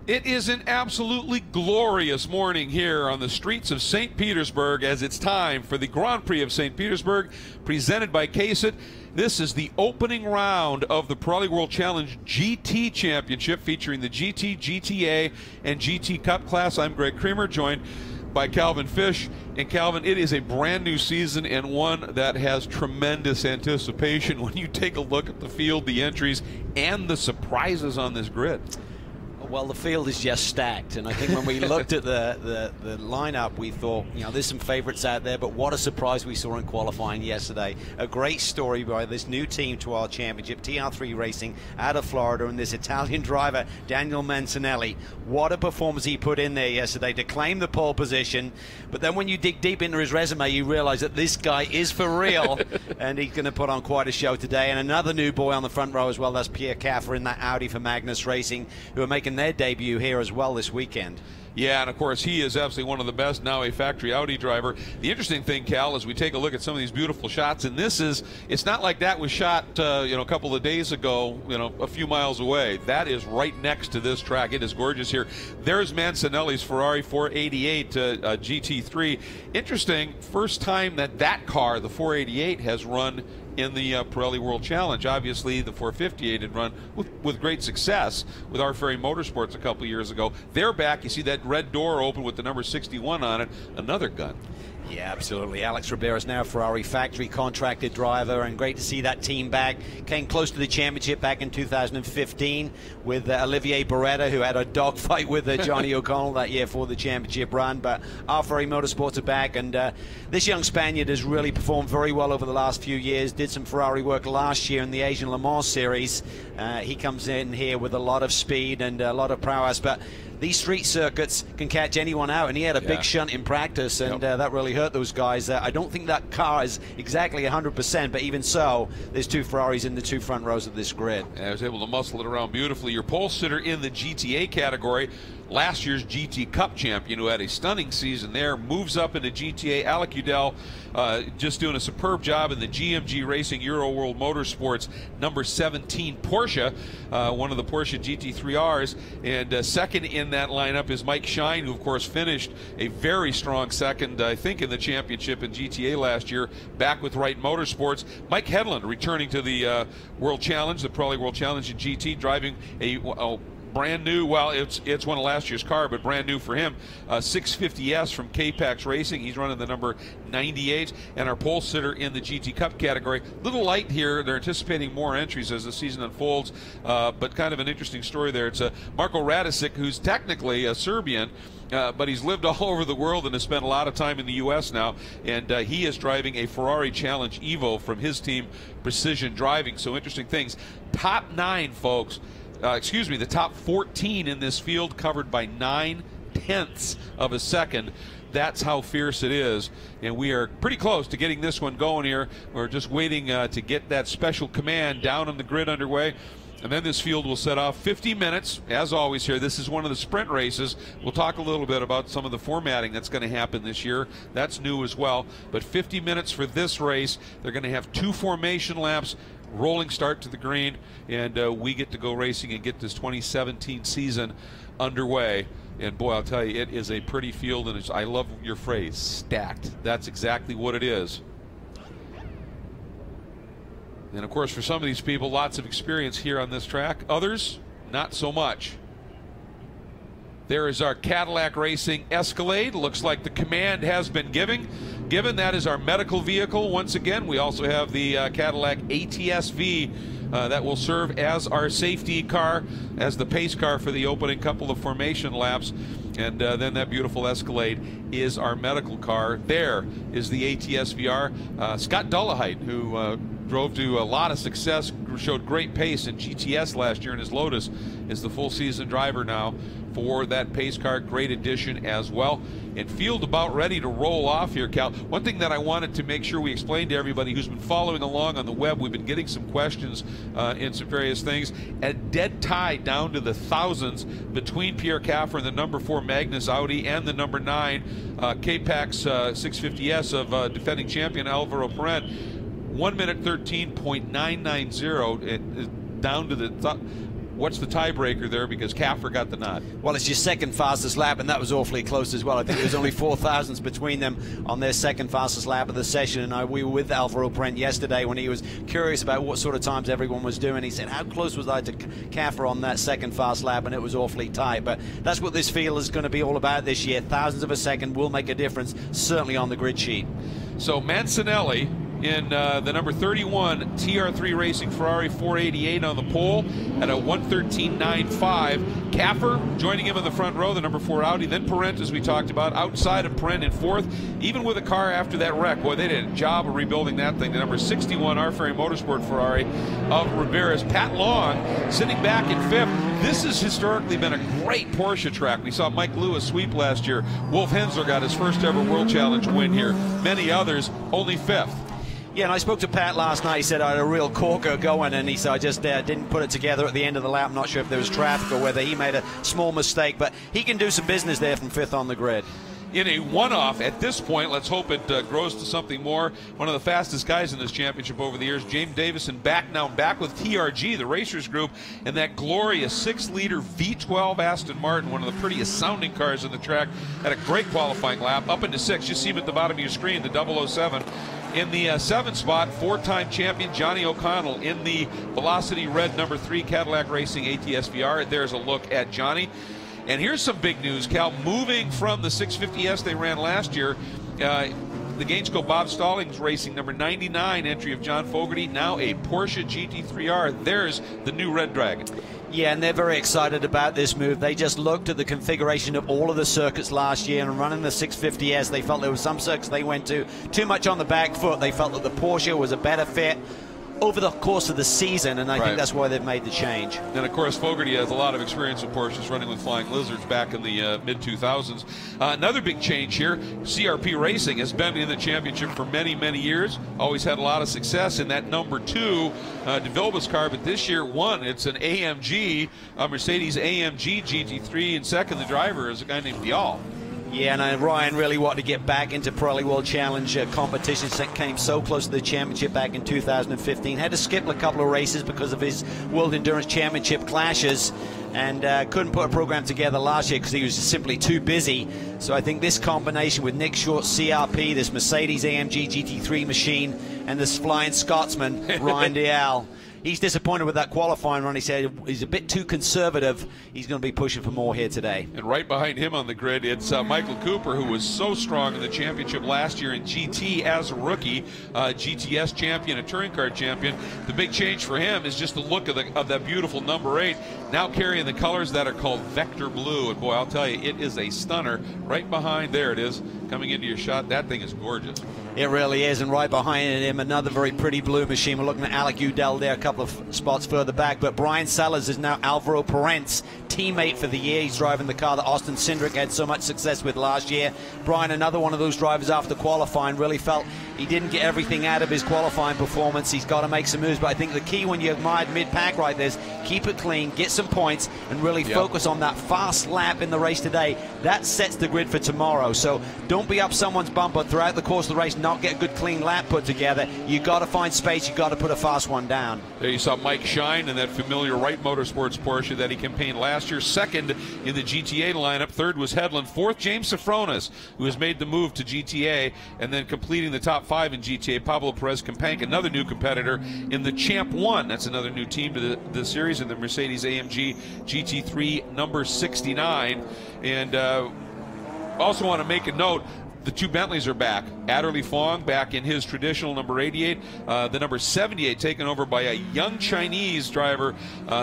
It is an absolutely glorious morning here on the streets of St. Petersburg as it's time for the Grand Prix of St. Petersburg, presented by Case-It. This is the opening round of the Pirelli World Challenge GT Championship featuring the GT, GTA, and GT Cup class. I'm Greg Creamer, joined by Calvin Fish. And Calvin, it is a brand new season and one that has tremendous anticipation when you take a look at the field, the entries, and the surprises on this grid. Well, the field is just stacked, and I think when we looked at the lineup, we thought, you know, there's some favorites out there, but what a surprise we saw in qualifying yesterday. A great story by this new team to our championship, TR3 Racing out of Florida, and this Italian driver, Daniel Mancinelli. What a performance he put in there yesterday to claim the pole position, but then when you dig deep into his resume, you realize that this guy is for real, and he's going to put on quite a show today. And another new boy on the front row as well, that's Pierre Caffer in that Audi for Magnus Racing, who are making their debut here as well this weekend. Yeah, and of course he is absolutely one of the best, now a factory Audi driver. The interesting thing, Cal, is we take a look at some of these beautiful shots, and it's not like that was shot a couple of days ago, a few miles away. That is right next to this track. It is gorgeous here. There's Mancinelli's Ferrari 488 GT3. Interesting, first time that car, the 488, has run in the Pirelli World Challenge. Obviously, the 458 had run with great success with our Ferry Motorsports a couple of years ago. They're back. You see that red door open with the number 61 on it. Another gun. Yeah, absolutely. Alex Ribeira's now a Ferrari factory contracted driver, and great to see that team back. Came close to the championship back in 2015 with Olivier Beretta, who had a dogfight with Johnny O'Connell that year for the championship run. But our Ferrari Motorsports are back, and this young Spaniard has really performed very well over the last few years. Did some Ferrari work last year in the Asian Le Mans series. He comes in here with a lot of speed and a lot of prowess, but these street circuits can catch anyone out, and he had a big shunt in practice, and that really hurt those guys. I don't think that car is exactly 100%, but even so, there's two Ferraris in the two front rows of this grid. I was able to muscle it around beautifully. Your pole sitter in the GTA category, last year's GT Cup champion, who had a stunning season there, moves up into GTA. Alec Udell just doing a superb job in the GMG Racing Euro World Motorsports number 17 Porsche, one of the Porsche GT3Rs, and second in that lineup is Mike Shine, who of course finished a very strong second, I think, in the championship in GTA last year, back with Wright Motorsports. Mike Hedlund returning to the World Challenge, the Pirelli World Challenge in GT, driving a brand new, well, it's one of last year's car, but brand new for him, 650S from K-Pax Racing. He's running the number 98. And our pole sitter in the GT Cup category, little light here. They're anticipating more entries as the season unfolds, but kind of an interesting story there. It's Marko Radicic, who's technically a Serbian, but he's lived all over the world and has spent a lot of time in the U.S. now, and he is driving a Ferrari Challenge Evo from his team, Precision Driving. So interesting things. Top 9, folks. The top 14 in this field, covered by 9/10 of a second. That's how fierce it is, and we are pretty close to getting this one going here. We're just waiting to get that special command down on the grid underway, and then this field will set off 50 minutes, as always here. This is one of the sprint races. We'll talk a little bit about some of the formatting that's going to happen this year. That's new as well, but 50 minutes for this race. They're going to have 2 formation laps, rolling start to the green, and we get to go racing and get this 2017 season underway. And boy, I'll tell you, it is a pretty field, and I love your phrase, stacked. That's exactly what it is. And of course, for some of these people, lots of experience here on this track. Others, not so much. There is our Cadillac Racing Escalade. Looks like the command has been given. That is our medical vehicle. Once again, we also have the Cadillac ATS-V that will serve as our safety car, as the pace car for the opening couple of formation laps. And then that beautiful Escalade is our medical car. There is the ATS-VR. Scott Dullahite, who drove to a lot of success, showed great pace in GTS last year in his Lotus, is the full season driver now for that pace car. Great addition as well. And field about ready to roll off here, Cal. One thing that I wanted to make sure we explain to everybody who's been following along on the web, we've been getting some questions in some various things. A dead tie down to the thousands between Pierre Caffer and the number 4 Magnus Audi and the number 9 K-Pax 650S of defending champion Alvaro Perrin. 1 minute 13.990, down to the What's the tiebreaker there? Because Kaffer got the nod. Well, it's your second fastest lap, and that was awfully close as well. I think there's only 4 thousandths between them on their second fastest lap of the session. And we were with Alvaro Parente yesterday when he was curious about what sort of times everyone was doing. He said, how close was I to Kaffer on that second fast lap? And it was awfully tight. But that's what this field is going to be all about this year. Thousandths of a second will make a difference, certainly on the grid sheet. So Mancinelli in the number 31 TR3 Racing Ferrari 488 on the pole at a 1:13.95. Kaffer joining him in the front row, the number 4 Audi. Then Parente, as we talked about, outside of Parente in 4th. Even with a car after that wreck, boy, they did a job of rebuilding that thing. The number 61 R-Ferry Motorsport Ferrari of Ribeiras. Pat Long sitting back in 5th. This has historically been a great Porsche track. We saw Mike Lewis sweep last year. Wolf Hensler got his first ever World Challenge win here. Many others only 5th. Yeah, and I spoke to Pat last night. He said I had a real corker going, and he said I just didn't put it together at the end of the lap. I'm not sure if there was traffic or whether he made a small mistake, but he can do some business there from 5th on the grid. In a one-off at this point, let's hope it grows to something more. One of the fastest guys in this championship over the years, James Davison, back with TRG, the Racers Group, and that glorious 6-liter V12 Aston Martin, one of the prettiest sounding cars in the track. Had a great qualifying lap, up into 6th. You see him at the bottom of your screen, the 007. In the 7th spot, 4-time champion Johnny O'Connell in the Velocity Red number 3 Cadillac Racing ATS VR. There's a look at Johnny. And here's some big news, Cal. Moving from the 650S they ran last year, the Gainesco Bob Stallings Racing number 99 entry of John Fogerty, now a Porsche GT3R. There's the new Red Dragon. Yeah, and they're very excited about this move. They just looked at the configuration of all of the circuits last year, and running the 650S, they felt there were some circuits they went to too much on the back foot. They felt that the Porsche was a better fit over the course of the season, and I think that's why they've made the change. And of course, Fogerty has a lot of experience with Porsches, running with Flying Lizards back in the mid-2000s. Another big change here, CRP Racing has been in the championship for many, many years, always had a lot of success in that number 2 De Vilbius car, but this year won. It's an AMG, Mercedes AMG GT3, and second the driver is a guy named Dial. Yeah, and Ryan really wanted to get back into Pirelli World Challenge competitions that came so close to the championship back in 2015. Had to skip a couple of races because of his World Endurance Championship clashes, and couldn't put a program together last year because he was simply too busy. So I think this combination with Nick Short's CRP, this Mercedes AMG GT3 machine, and this Flying Scotsman, Ryan Dial, he's disappointed with that qualifying run. He said he's a bit too conservative. He's going to be pushing for more here today. And right behind him on the grid, it's Michael Cooper, who was so strong in the championship last year in GT as a rookie, GTS champion, a touring car champion. The big change for him is just the look of that beautiful number 8, now carrying the colors that are called Vector Blue. And boy, I'll tell you, it is a stunner. Right behind, there it is, coming into your shot. That thing is gorgeous. It really is, and right behind him, another very pretty blue machine. We're looking at Alec Udell there, a couple of spots further back, but Brian Sellers is now Alvaro Parente's teammate for the year. He's driving the car that Austin Cindric had so much success with last year. Brian, another one of those drivers after qualifying, really felt he didn't get everything out of his qualifying performance. He's got to make some moves, but I think the key when you're mired mid-pack like this, keep it clean, get some points, and really focus on that fast lap in the race today. That sets the grid for tomorrow. So don't be up someone's bumper throughout the course of the race, not get a good clean lap put together. You got to find space, you got to put a fast one down. There you saw Mike Shine in that familiar Wright Motorsports Porsche that he campaigned last year. Second in the GTA lineup. Third was Headland. Fourth, James Safronis, who has made the move to GTA, and then completing the top 5 in GTA, Pablo Perez Campank, another new competitor in the Champ 1. That's another new team to the series, in the Mercedes AMG GT3 number 69. And also want to make a note, the 2 Bentleys are back. Adderley Fong back in his traditional number 88. The number 78 taken over by a young Chinese driver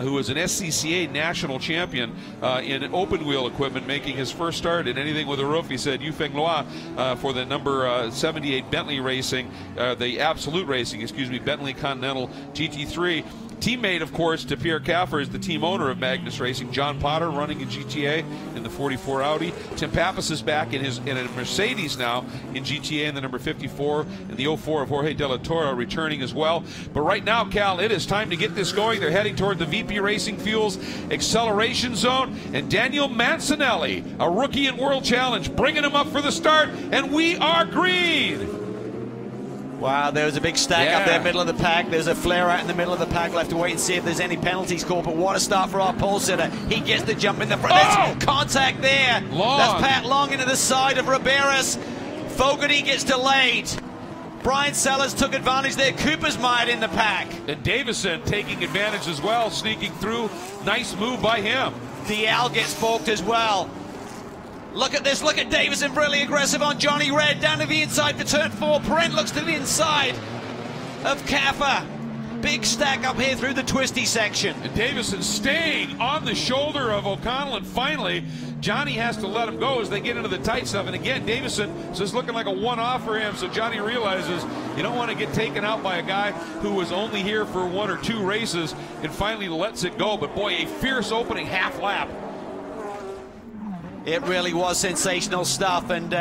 who was an SCCA national champion in open wheel equipment, making his first start in anything with a roof. He said Yufeng Loa for the number 78 Bentley Racing, the Absolute Racing, excuse me, Bentley Continental GT3. Teammate, of course, to Pierre Kaffer is the team owner of Magnus Racing, John Potter, running in GTA in the 44 Audi. Tim Pappas is back in a Mercedes now in GTA in the number 54, and the 04 of Jorge De La Torre returning as well. But right now, Cal, it is time to get this going. They're heading toward the VP Racing Fuels acceleration zone, and Daniel Mancinelli, a rookie in World Challenge, bringing him up for the start, and we are green. Wow, there was a big stack up there, middle of the pack. There's a flare out in the middle of the pack. We'll have to wait and see if there's any penalties called, but what a start for our pole sitter. He gets the jump in the front. There's contact there. Long. That's Pat Long into the side of Riberas. Fogarty gets delayed. Brian Sellers took advantage there. Cooper's mired in the pack. And Davison taking advantage as well, sneaking through. Nice move by him. DL gets balked as well. Look at this, look at Davison, really aggressive on Johnny Red, down to the inside for turn 4. Perrin looks to the inside of Caffer. Big stack up here through the twisty section. And Davison staying on the shoulder of O'Connell, and finally, Johnny has to let him go as they get into the tight stuff. And again, Davison is looking like a one-off for him, so Johnny realizes you don't want to get taken out by a guy who was only here for 1 or 2 races, and finally lets it go. But boy, a fierce opening half lap. It really was sensational stuff, and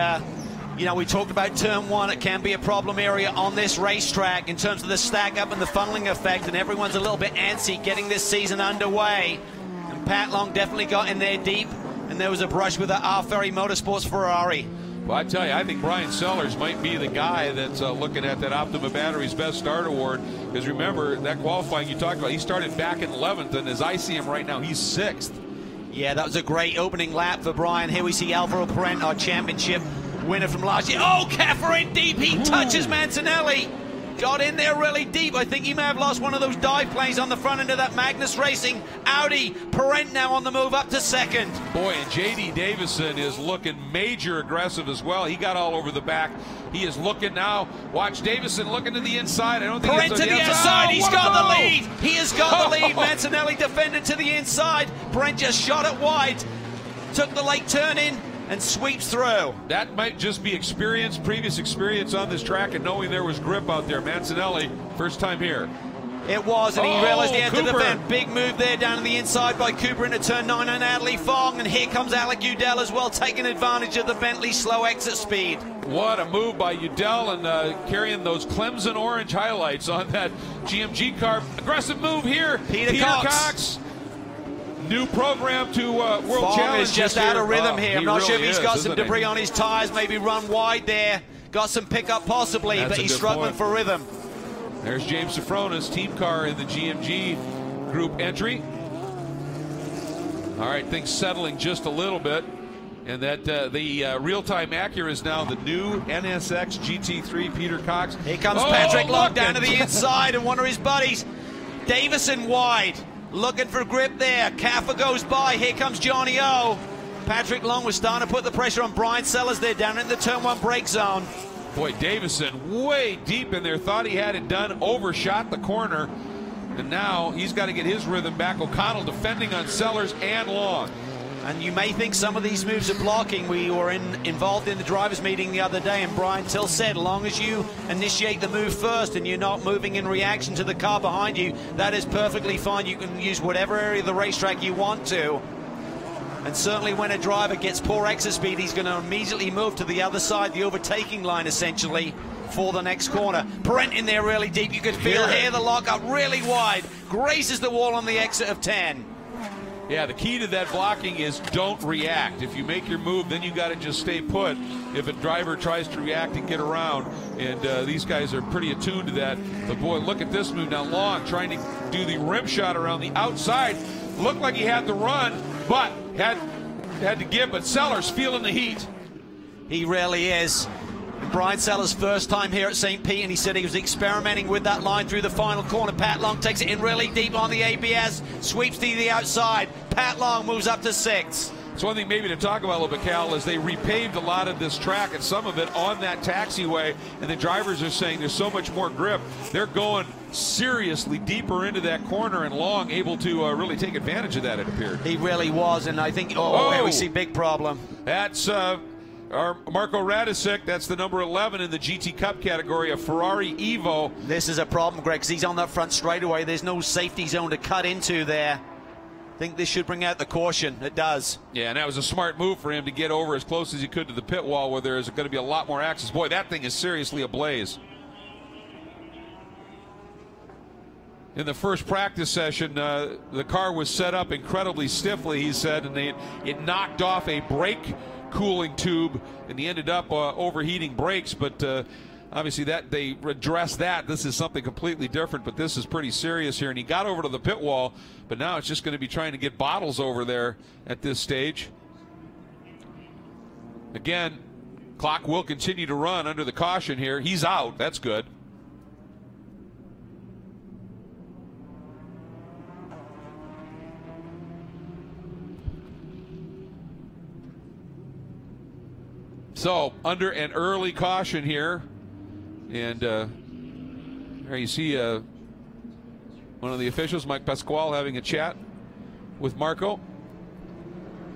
you know, we talked about turn 1. It can be a problem area on this racetrack in terms of the stack up and the funneling effect, and everyone's a little bit antsy getting this season underway. And Pat Long definitely got in there deep, and there was a brush with the R Ferry Motorsports Ferrari. Well, I tell you, I think Brian Sellers might be the guy that's looking at that Optima Batteries Best Start Award, because remember, that qualifying you talked about, he started back in 11th, and as I see him right now, he's 6th. Yeah, that was a great opening lap for Brian. Here we see Alvaro Perrin, our championship winner from last year. Oh, Caffer in deep. He touches Mancinelli. Got in there really deep. I think he may have lost one of those dive plays on the front end of that Magnus Racing Audi. Perrin now on the move up to 2nd. Boy, and J.D. Davison is looking major aggressive as well. He got all over the back. He is looking now. Watch Davison looking to the inside. I don't think Perrin it's to the outside. He's got the lead. He has got the lead. Mancinelli defended to the inside. Perrin just shot it wide. Took the late turn in and sweeps through. That might just be experience, previous experience on this track, and knowing there was grip out there. Mancinelli, first time here. It was, and he realized he had to Cooper. defend. Big move there down to the inside by Cooper into turn 9 on Adley Fong, and here comes Alec Udell as well, taking advantage of the Bentley slow exit speed. What a move by Udell, and carrying those Clemson orange highlights on that GMG car. Aggressive move here. Peter Cox. New program to World Fong Challenge. is just out of rhythm here. I'm not sure if he's got some debris on his tires, maybe run wide there. Got some pickup possibly, but he's struggling for rhythm. There's James Safrona's team car in the GMG group entry. All right, things settling just a little bit. And that the real-time Acura is now the new NSX GT3 Peter Cox. Here comes Patrick Long down to the inside, and one of his buddies. Davison wide. Looking for grip there. Caffer goes by. Here comes Johnny O. Patrick Long was starting to put the pressure on Brian Sellers there down in the turn 1 brake zone. Boy, Davison way deep in there. Thought he had it done. Overshot the corner. And now he's got to get his rhythm back. O'Connell defending on Sellers and Long. And you may think some of these moves are blocking. We were involved in the drivers' meeting the other day, and Brian Till said, as long as you initiate the move first and you're not moving in reaction to the car behind you, that is perfectly fine. You can use whatever area of the racetrack you want to. And certainly when a driver gets poor exit speed, he's going to immediately move to the other side, the overtaking line essentially, for the next corner. Perrin in there really deep. You could feel here the lockup really wide. Graces the wall on the exit of 10. Yeah, the key to that blocking is don't react. If you make your move, then you got to just stay put. If a driver tries to react and get around, and these guys are pretty attuned to that. But boy, look at this move now. Long trying to do the rim shot around the outside. Looked like he had to run, but had to give. But Sellers feeling the heat. He really is. Brian Sellers' first time here at St. Pete, and he said he was experimenting with that line through the final corner. Pat Long takes it in really deep on the ABS, sweeps to the outside. Pat Long moves up to 6th. It's one thing maybe to talk about a little bit, Cal, is they repaved a lot of this track and some of it on that taxiway, and the drivers are saying there's so much more grip. They're going seriously deeper into that corner, and Long able to really take advantage of that, it appeared. He really was, and I think, here we see big problem. That's our Marco Radicic. That's the number 11 in the GT Cup category, a Ferrari Evo. This is a problem, Greg, because he's on that front straightaway. There's no safety zone to cut into there. I think this should bring out the caution. It does. Yeah, and that was a smart move for him to get over as close as he could to the pit wall where there is going to be a lot more access. Boy, that thing is seriously ablaze. In the first practice session, the car was set up incredibly stiffly, he said, and it knocked off a brake cooling tube, and he ended up overheating brakes. But obviously that they address that. This is something completely different, but this is pretty serious here. And he got over to the pit wall, but now it's just going to be trying to get bottles over there at this stage. Again, clock will continue to run under the caution here. He's out. That's good. So, under an early caution here. And there you see one of the officials, Mike Pasquale, having a chat with Marco.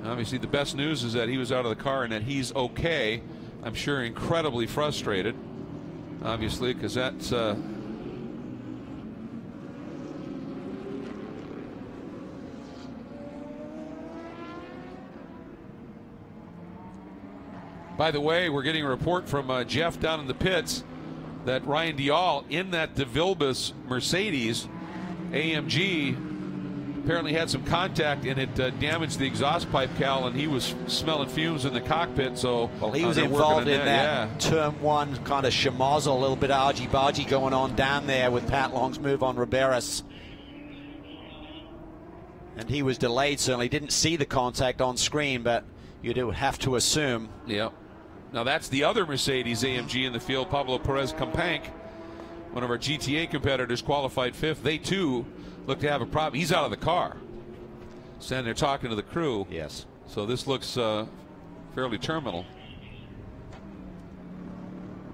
Obviously, the best news is that he was out of the car and that he's okay. I'm sure incredibly frustrated, obviously, because that's by the way, we're getting a report from Jeff down in the pits that Ryan Dial in that De Vilbius Mercedes AMG apparently had some contact and it damaged the exhaust pipe, Cal, and he was smelling fumes in the cockpit. So well, he was involved in that turn one kind of schmozzle, a little bit of argy-bargy going on down there with Pat Long's move on Riberas. And he was delayed, certainly didn't see the contact on screen, but you do have to assume. Yeah. Now that's the other Mercedes AMG in the field, Pablo Perez Campank, one of our GTA competitors, qualified 5th. They too look to have a problem. He's out of the car, standing there talking to the crew. Yes. So this looks fairly terminal.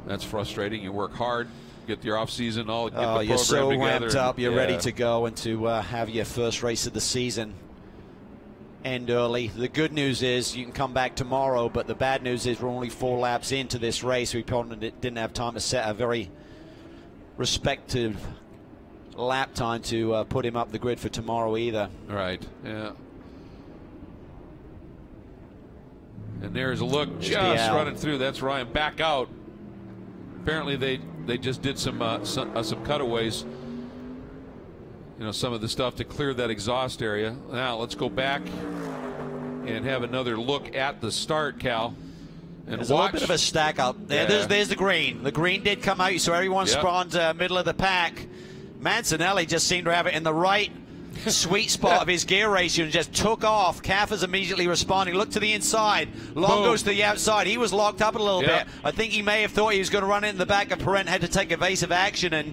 That's frustrating. You work hard, get your off season, all get the program you're so together. ramped up, you're ready to go and to have your first race of the season end early. The good news is you can come back tomorrow, but the bad news is we're only 4 laps into this race. We probably didn't have time to set a very respective lap time to put him up the grid for tomorrow either. Right, yeah. And there's a look just running through. That's Ryan back out. Apparently they just did some cutaways, you know, some of the stuff to clear that exhaust area. Now let's go back and have another look at the start, Cal. And there's a little bit of a stack up there. Yeah. There's the green. The green did come out, so everyone spawned middle of the pack. Mancinelli just seemed to have it in the right sweet spot of his gear ratio and just took off. Caffer's immediately responding. Look to the inside. Long goes to the outside. He was locked up a little bit. I think he may have thought he was going to run it in the back, and Perrin had to take evasive action, and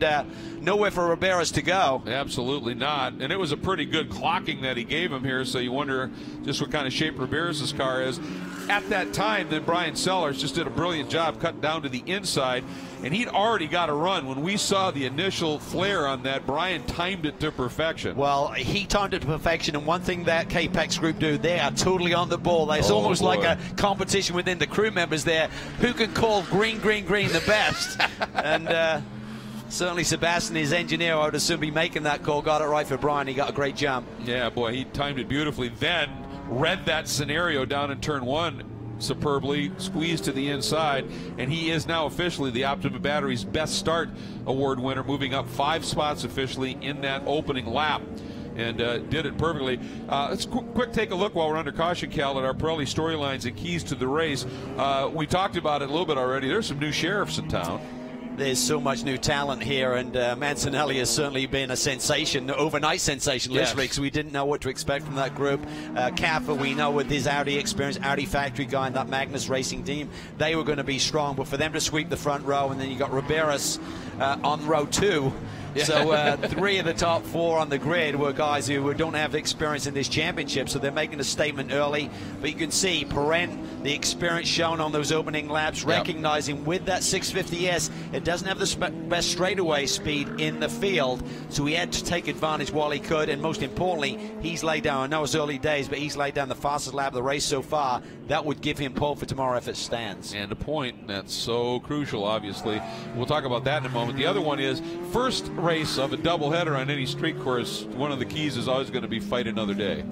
nowhere for Riberas to go. Absolutely not. And it was a pretty good clocking that he gave him here, so you wonder just what kind of shape Riberas' car is. At that time, then Brian Sellers just did a brilliant job cutting down to the inside, and he'd already got a run. When we saw the initial flare on that, Brian timed it to perfection. Well, he timed it to perfection, and one thing that K-Pex group do, they are totally on the ball. It's almost like a competition within the crew members there. Who can call green, green, green the best? And certainly Sebastian, his engineer, I would assume, be making that call. Got it right for Brian. He got a great jump. Yeah, boy, he timed it beautifully. Then read that scenario down in turn 1 superbly, squeezed to the inside, and he is now officially the Optima Batteries Best Start Award winner, moving up 5 spots officially in that opening lap, and did it perfectly. Let's quick take a look while we're under caution, Cal, at our Pirelli storylines and keys to the race. We talked about it a little bit already. There's some new sheriffs in town. There's so much new talent here, and Mancinelli has certainly been a sensation, overnight sensation, literally, because we didn't know what to expect from that group. Caffer, we know with his Audi experience, Audi factory guy and that Magnus Racing team, they were going to be strong, but for them to sweep the front row, and then you got Riberas on row 2. So 3 of the top 4 on the grid were guys who don't have experience in this championship, so they're making a statement early. But you can see Perrin, the experience shown on those opening laps, recognizing with that 650S, it doesn't have the best straightaway speed in the field, so he had to take advantage while he could, and most importantly, he's laid down, I know it's early days, but he's laid down the fastest lap of the race so far. That would give him pole for tomorrow if it stands. And a point that's so crucial, obviously. We'll talk about that in a moment. The other one is, first race of a doubleheader on any street course, one of the keys is always going to be fight another day.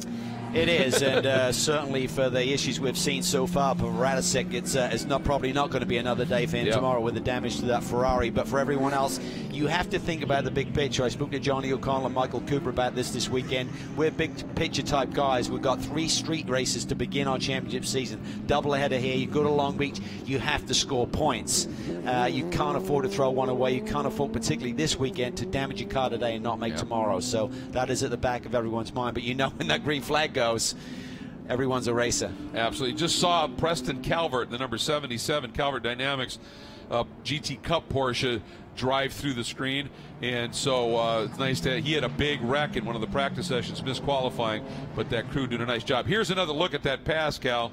It is, and certainly for the issues we've seen so far for Radicek, it's probably not going to be another day for him tomorrow with the damage to that Ferrari. But for everyone else, you have to think about the big picture. I spoke to Johnny O'Connell and Michael Cooper about this weekend. We're big picture type guys. We've got 3 street races to begin our championship season. Double header here. You go to Long Beach, you have to score points. You can't afford to throw one away. You can't afford, particularly this weekend, to damage your car today and not make tomorrow. So that is at the back of everyone's mind. But you know, when that green flag goes, everyone's a racer. Absolutely. Just saw Preston Calvert, the number 77 Calvert Dynamics GT Cup Porsche, drive through the screen, and so it's nice to. He had a big wreck in one of the practice sessions, misqualifying, but that crew did a nice job. Here's another look at that pass, Cal.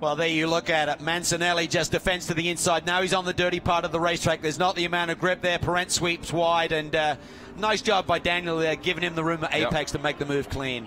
Well, there you look at it. Mancinelli just defends to the inside. Now he's on the dirty part of the racetrack. There's not the amount of grip there. Parent sweeps wide, and nice job by Daniel there, giving him the room at apex to make the move clean.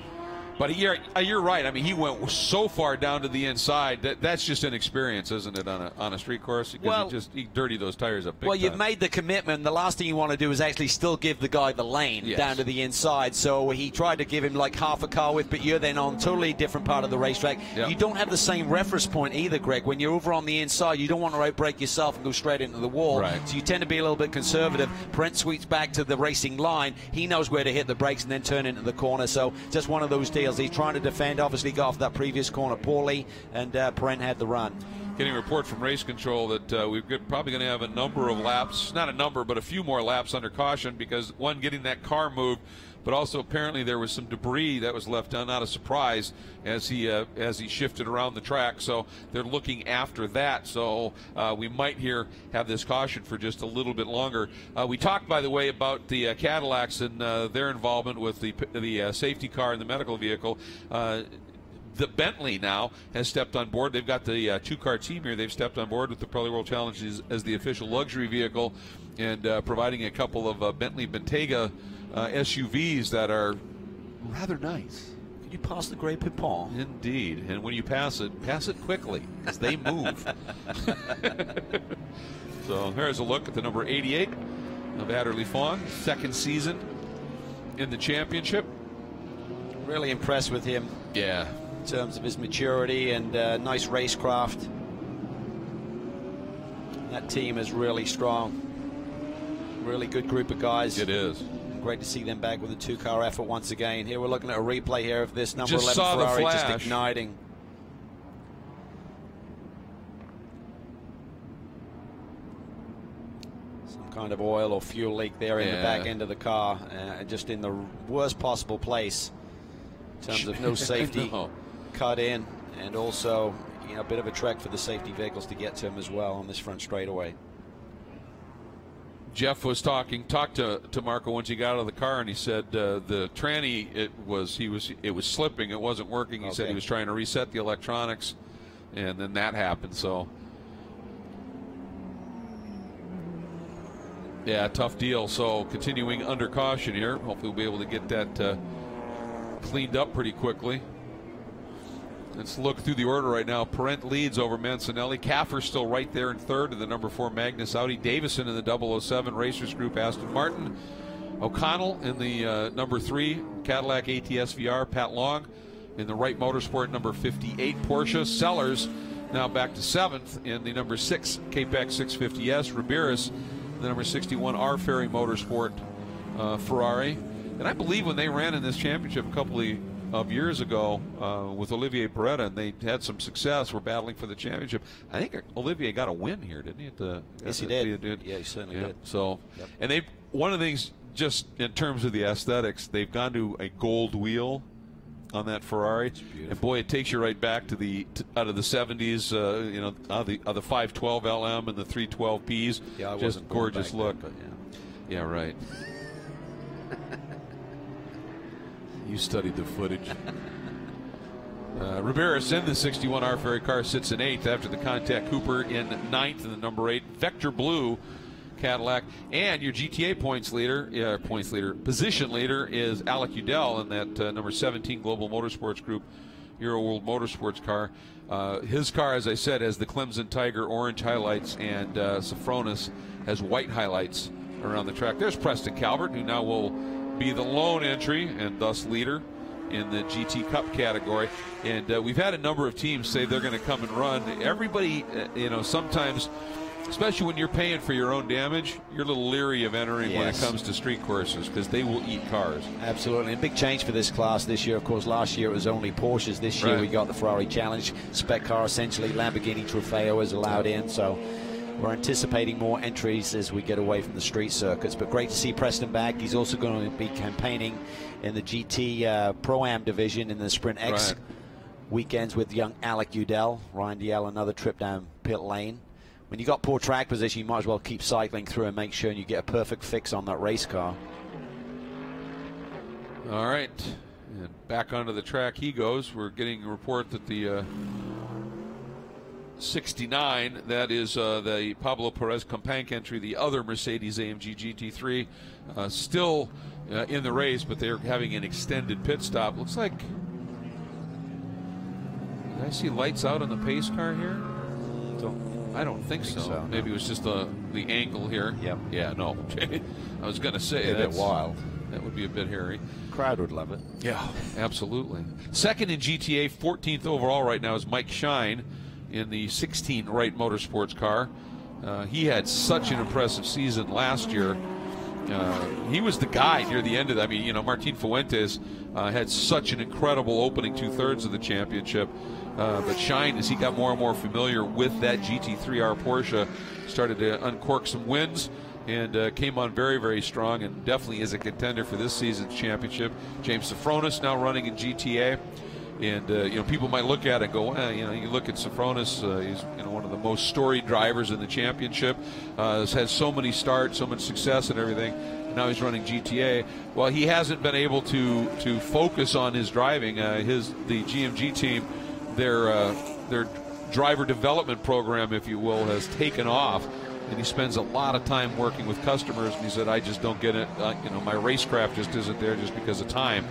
But you're right. I mean, he went so far down to the inside that's just inexperience, isn't it, on a street course? Because he dirtied those tires up big time. You've made the commitment. The last thing you want to do is actually still give the guy the lane down to the inside. So he tried to give him like half a car width, but you're then on totally different part of the racetrack. Yep. You don't have the same reference point either, Greg. When you're over on the inside, you don't want to outbrake yourself and go straight into the wall. Right. So you tend to be a little bit conservative. Brent sweeps back to the racing line. He knows where to hit the brakes and then turn into the corner. So just one of those deals. He's trying to defend, obviously got off that previous corner poorly, and Perrin had the run. Getting a report from race control that we're probably going to have a number of laps, not a number, but a few more laps under caution, because one, getting that car moved, but also apparently there was some debris that was left done, not a surprise, as he shifted around the track. So they're looking after that. So we might have this caution for just a little bit longer. We talked, by the way, about the Cadillacs and their involvement with the safety car and the medical vehicle. The Bentley now has stepped on board. They've got the two-car team here. They've stepped on board with the Pirelli World Challenge as the official luxury vehicle, and providing a couple of Bentley Bentayga SUVs that are rather nice. Can you pass the Grey Poupon? Indeed. And when you pass it quickly, because they move. So here's a look at the number 88 of Adderley Fawn, second season in the championship. Really impressed with him. Yeah. In terms of his maturity and nice racecraft. That team is really strong. Really good group of guys. It is. Great to see them back with a two-car effort once again. Here we're looking at a replay here of this number 11 saw Ferrari the just flash. igniting. Some kind of oil or fuel leak there in the back end of the car, just in the worst possible place in terms of no safety cut in, and also a bit of a trek for the safety vehicles to get to him as well on this front straightaway. Jeff was talked to Marco once he got out of the car, and he said the tranny it was slipping, it wasn't working. He said he was trying to reset the electronics, and then that happened. So yeah, tough deal. So continuing under caution here. Hopefully we'll be able to get that cleaned up pretty quickly. Let's look through the order right now. Parent leads over Mancinelli. Caffer still right there in third in the number 4 Magnus Audi. Davison in the 007 Racers Group Aston Martin. O'Connell in the number 3 Cadillac ATS VR. Pat Long in the Wright Motorsport number 58 Porsche. Sellers now back to 7th in the number 6 Capex 650S. Riberas the number 61 R Ferry Motorsport Ferrari. And I believe when they ran in this championship a couple of years ago with Olivier Beretta, and they had some success, were battling for the championship. I think Olivier got a win here, didn't he? Yes, he did. Yeah, he certainly did. So, and one of the things, just in terms of the aesthetics, they've gone to a gold wheel on that Ferrari, and boy, it takes you right back to out of the 70s. Out of the 512 LM and the 312 Ps. Yeah, just gorgeous look. Then, but yeah, right. You studied the footage. Riberas in the 61 R Ferry car sits in 8th after the contact. Cooper in 9th in the number 8 Vector Blue Cadillac. And your GTA position leader is Alec Udell in that number 17 Global Motorsports Group Euro World Motorsports car. His car, as I said, has the Clemson Tiger orange highlights, and Safronis has white highlights around the track. There's Preston Calvert, who now will be the lone entry and thus leader in the GT Cup category. And we've had a number of teams say they're going to come and run. Everybody, you know, sometimes, especially when you're paying for your own damage, you're a little leery of entering when it comes to street courses, because they will eat cars. Absolutely. And a big change for this class this year. Of course, last year it was only Porsches. This year we got the Ferrari Challenge spec car, essentially. Lamborghini Trofeo is allowed in. So we're anticipating more entries as we get away from the street circuits. But great to see Preston back. He's also going to be campaigning in the GT Pro-Am division in the Sprint X weekends with young Alec Udell. Ryan Dalziel, another trip down pit lane. When you got poor track position, you might as well keep cycling through and make sure you get a perfect fix on that race car. All right, and back onto the track he goes. We're getting a report that the 69, that is the Pablo Perez Companc entry, the other Mercedes-AMG GT3, still in the race, but they're having an extended pit stop. Looks like, did I see lights out on the pace car here? I don't think so. Maybe it was just the angle here. Yep. Yeah, no. I was going to say a bit wild. That would be a bit hairy. Crowd would love it. Yeah, absolutely. Second in GTA, 14th overall right now is Mike Shine in the 16 Wright Motorsports car. He had such an impressive season last year. He was the guy near the end of that. I mean, you know, Martin Fuentes had such an incredible opening 2/3 of the championship. But Shine, as he got more and more familiar with that GT3R Porsche, started to uncork some wins and came on very, very strong, and definitely is a contender for this season's championship. James Safronis now running in GTA, and you know, people might look at it and go, well, you know, you look at Safronis, he's, you know, one of the most storied drivers in the championship, has had so many starts, so much success and everything. Now he's running GTA. Well, he hasn't been able to focus on his driving. The GMG team, their driver development program, if you will, has taken off, and he spends a lot of time working with customers, and he said, I just don't get it, you know, my racecraft just isn't there just because of time.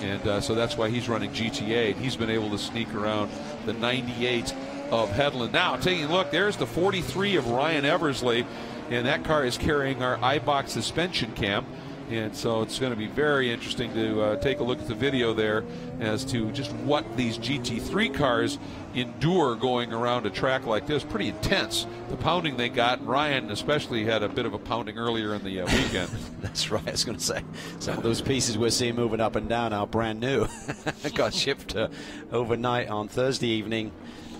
And so that's why he's running GTA, and he's been able to sneak around the 98 of Headland. Now, taking a look, there's the 43 of Ryan Eversley, and that car is carrying our iBox suspension cam. And so it's going to be very interesting to take a look at the video there as to just what these GT3 cars endure going around a track like this. Pretty intense, the pounding they got. Ryan especially had a bit of a pounding earlier in the weekend. That's right, I was going to say. Some of those pieces we're seeing moving up and down are brand new. Got shipped overnight on Thursday evening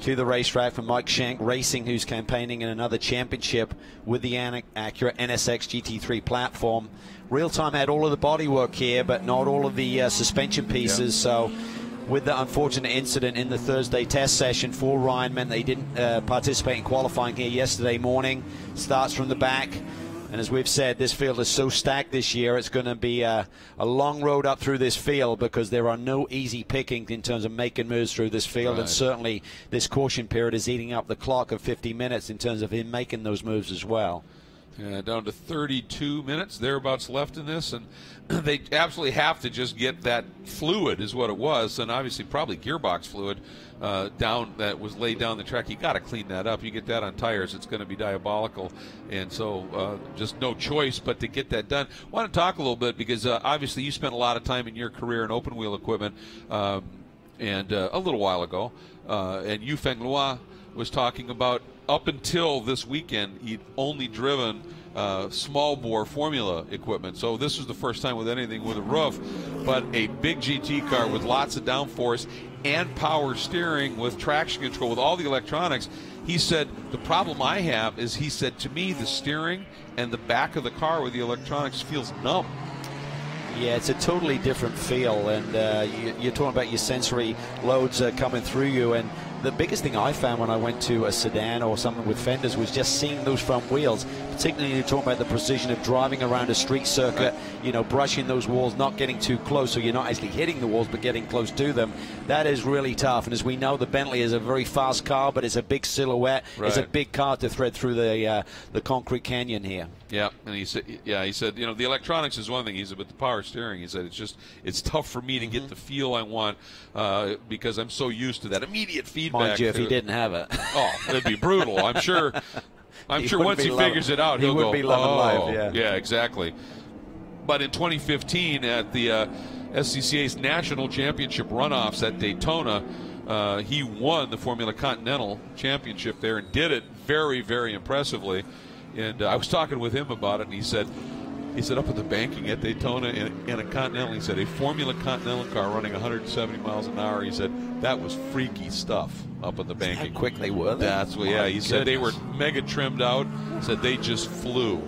to the racetrack from Mike Shank Racing, who's campaigning in another championship with the Acura NSX GT3 platform. Real-Time had all of the bodywork here, but not all of the suspension pieces. So with the unfortunate incident in the Thursday test session for Ryan, meant they didn't participate in qualifying here yesterday morning. Starts from the back. And as we've said, this field is so stacked this year, it's going to be a long road up through this field, because there are no easy pickings in terms of making moves through this field. And certainly this caution period is eating up the clock of 50 minutes in terms of him making those moves as well. Down to 32 minutes, thereabouts left in this, and they absolutely have to just get that fluid, is what it was, and obviously probably gearbox fluid down that was laid down the track. You got to clean that up. You get that on tires, it's going to be diabolical, and so just no choice but to get that done. I want to talk a little bit because obviously you spent a lot of time in your career in open wheel equipment, and a little while ago, and Yufeng Lua was talking about, up until this weekend, he'd only driven small bore formula equipment. So this was the first time with anything with a roof, but a big GT car with lots of downforce and power steering with traction control with all the electronics. He said, the problem I have is, he said, to me, the steering and the back of the car with the electronics feels numb. Yeah, it's a totally different feel, and you're talking about your sensory loads coming through you. And the biggest thing I found when I went to a sedan or something with fenders was just seeing those front wheels, particularly you're talking about the precision of driving around a street circuit, you know, brushing those walls, not getting too close, so you're not actually hitting the walls but getting close to them. That is really tough. And as we know, the Bentley is a very fast car, but it's a big silhouette. It's a big car to thread through the concrete canyon here. Yeah, and he said, you know, the electronics is one thing. He said, but the power steering, he said, it's tough for me to get the feel I want because I'm so used to that immediate feedback. Mind you, if he didn't have it, oh, it'd be brutal. I'm sure. I'm sure once he figures it out, he'll go, be loving life. Yeah, exactly. But in 2015 at the SCCA's national championship runoffs at Daytona. He won the Formula Continental Championship there and did it very, very impressively. And I was talking with him about it, and he said up at the banking at Daytona in a Continental, he said a Formula Continental car running 170 miles an hour, he said that was freaky stuff up at the banking. How quick they were. That's what, yeah, he said they were mega trimmed out, said they just flew.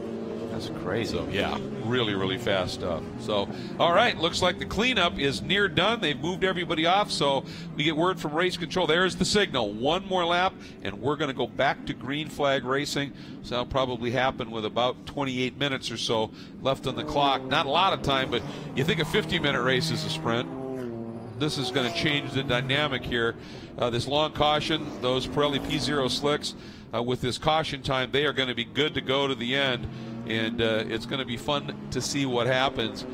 That's crazy. So, yeah, really, really fast stuff. So, all right, looks like the cleanup is near done. They've moved everybody off, so we get word from race control. There's the signal. One more lap, and we're going to go back to green flag racing. So that'll probably happen with about 28 minutes or so left on the clock. Not a lot of time, but you think a 50-minute race is a sprint. This is going to change the dynamic here. This long caution, those Pirelli P0 slicks, with this caution time, they are going to be good to go to the end. And it's going to be fun to see what happens.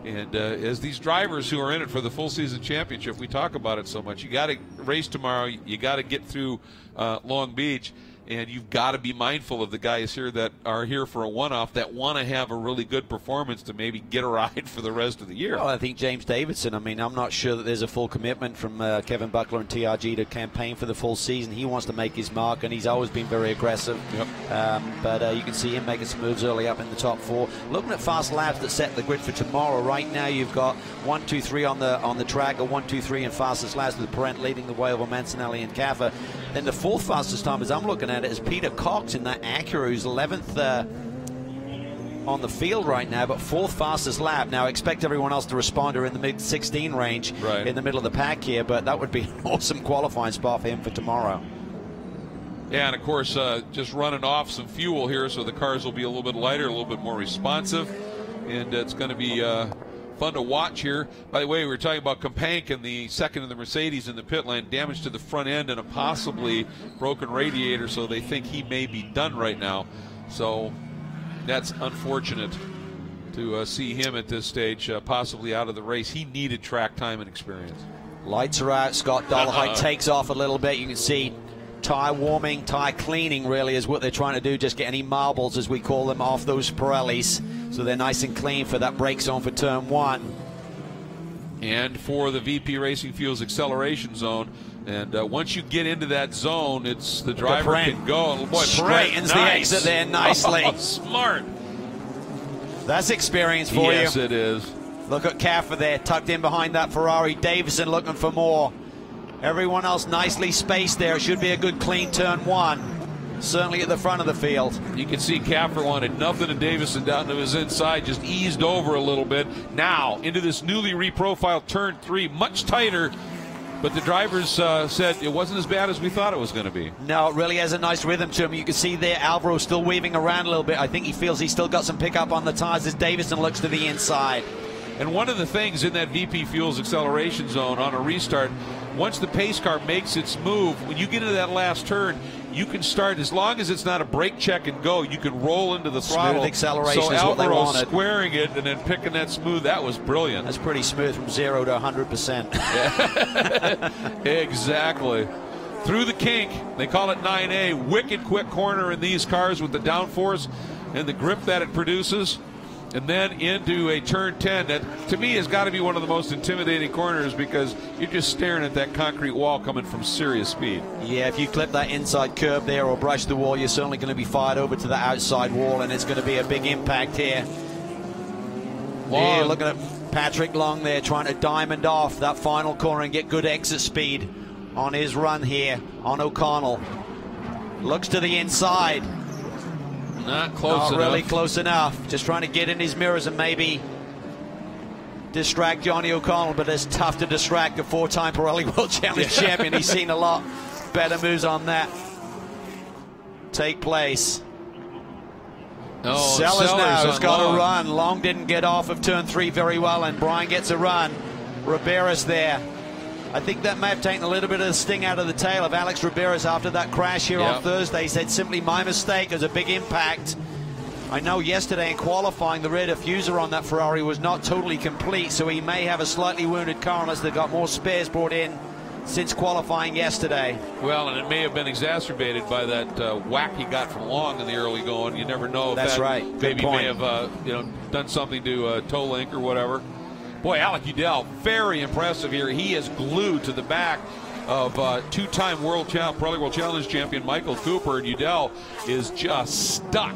And as these drivers who are in it for the full season championship, we talk about it so much. You got to race tomorrow. You got to get through Long Beach. And you've got to be mindful of the guys here that are here for a one-off that want to have a really good performance to maybe get a ride for the rest of the year. Well, I think James Davidson, I mean, I'm not sure that there's a full commitment from Kevin Buckler and TRG to campaign for the full season. He wants to make his mark, and he's always been very aggressive. Yep. But you can see him making some moves early up in the top four. Looking at fast laps that set the grid for tomorrow, right now you've got 1, 2, 3 on the track, or 1, 2, 3 in fastest laps with Parent leading the way over Mancinelli and Caffer. Then the fourth fastest time, as I'm looking at it, is Peter Cox in that Acura, who's 11th on the field right now, but fourth fastest lap. Now, expect everyone else to respond or in the mid-16 range, right in the middle of the pack here, but that would be an awesome qualifying spot for him for tomorrow. Yeah, and of course, just running off some fuel here, so the cars will be a little bit lighter, a little bit more responsive, and it's going to be fun to watch here. By the way, we were talking about Compank and the second of the Mercedes in the pit lane, damage to the front end and a possibly broken radiator, so they think he may be done right now. So that's unfortunate to see him at this stage possibly out of the race. He needed track time and experience. Lights are out. Scott Dollarhide takes off a little bit. You can see tire warming, tire cleaning really is what they're trying to do. Just get any marbles, as we call them, off those Pirellis, so they're nice and clean for that brake zone for turn 1. And for the VP Racing Fuels acceleration zone. And once you get into that zone, it's the driver can go. Boy, straightens the exit there nicely. Oh, smart. That's experience for you. Yes, it is. Look at Caffer there, tucked in behind that Ferrari. Davison looking for more. Everyone else nicely spaced there. It should be a good clean turn 1. Certainly at the front of the field. You can see Caffer wanted nothing to Davison down to his inside, just eased over a little bit. Now into this newly reprofiled turn 3, much tighter, but the drivers said it wasn't as bad as we thought it was going to be. No, it really has a nice rhythm to him. You can see there Alvaro still weaving around a little bit. I think he feels he's still got some pickup on the tires as Davison looks to the inside. And one of the things in that VP Fuels acceleration zone on a restart, once the pace car makes its move, when you get into that last turn, you can start, as long as it's not a brake check and go, you can roll into the throttle. Smooth acceleration so is what they wanted. Squaring it and then picking that smooth, that was brilliant. That's pretty smooth from 0 to 100%. Exactly. Through the kink, they call it 9A, wicked quick corner in these cars with the downforce and the grip that it produces. And then into a turn 10 that, to me, has got to be one of the most intimidating corners because you're just staring at that concrete wall coming from serious speed. Yeah, if you clip that inside curb there or brush the wall, you're certainly going to be fired over to the outside wall, and it's going to be a big impact here. Yeah, looking at Patrick Long there trying to diamond off that final corner and get good exit speed on his run here on O'Connell. Looks to the inside. Not close enough. Not really close enough. Just trying to get in his mirrors and maybe distract Johnny O'Connell, but it's tough to distract a 4-time Pirelli World Challenge champion. He's seen a lot better moves on that take place. Oh, Sellers now has got a run. Long didn't get off of turn 3 very well, and Brian gets a run. Riberas there. I think that may have taken a little bit of the sting out of the tail of Alex Riberas after that crash here on Thursday. He said, simply my mistake. It was a big impact. I know yesterday in qualifying, the rear diffuser on that Ferrari was not totally complete, so he may have a slightly wounded car unless they got more spares brought in since qualifying yesterday. Well, and it may have been exacerbated by that whack he got from Long in the early going. You never know if that's that right. maybe may have done something to toe link or whatever. Boy, Alec Udell, very impressive here. He is glued to the back of two-time Pirelli World Challenge champion Michael Cooper, and Udell is just stuck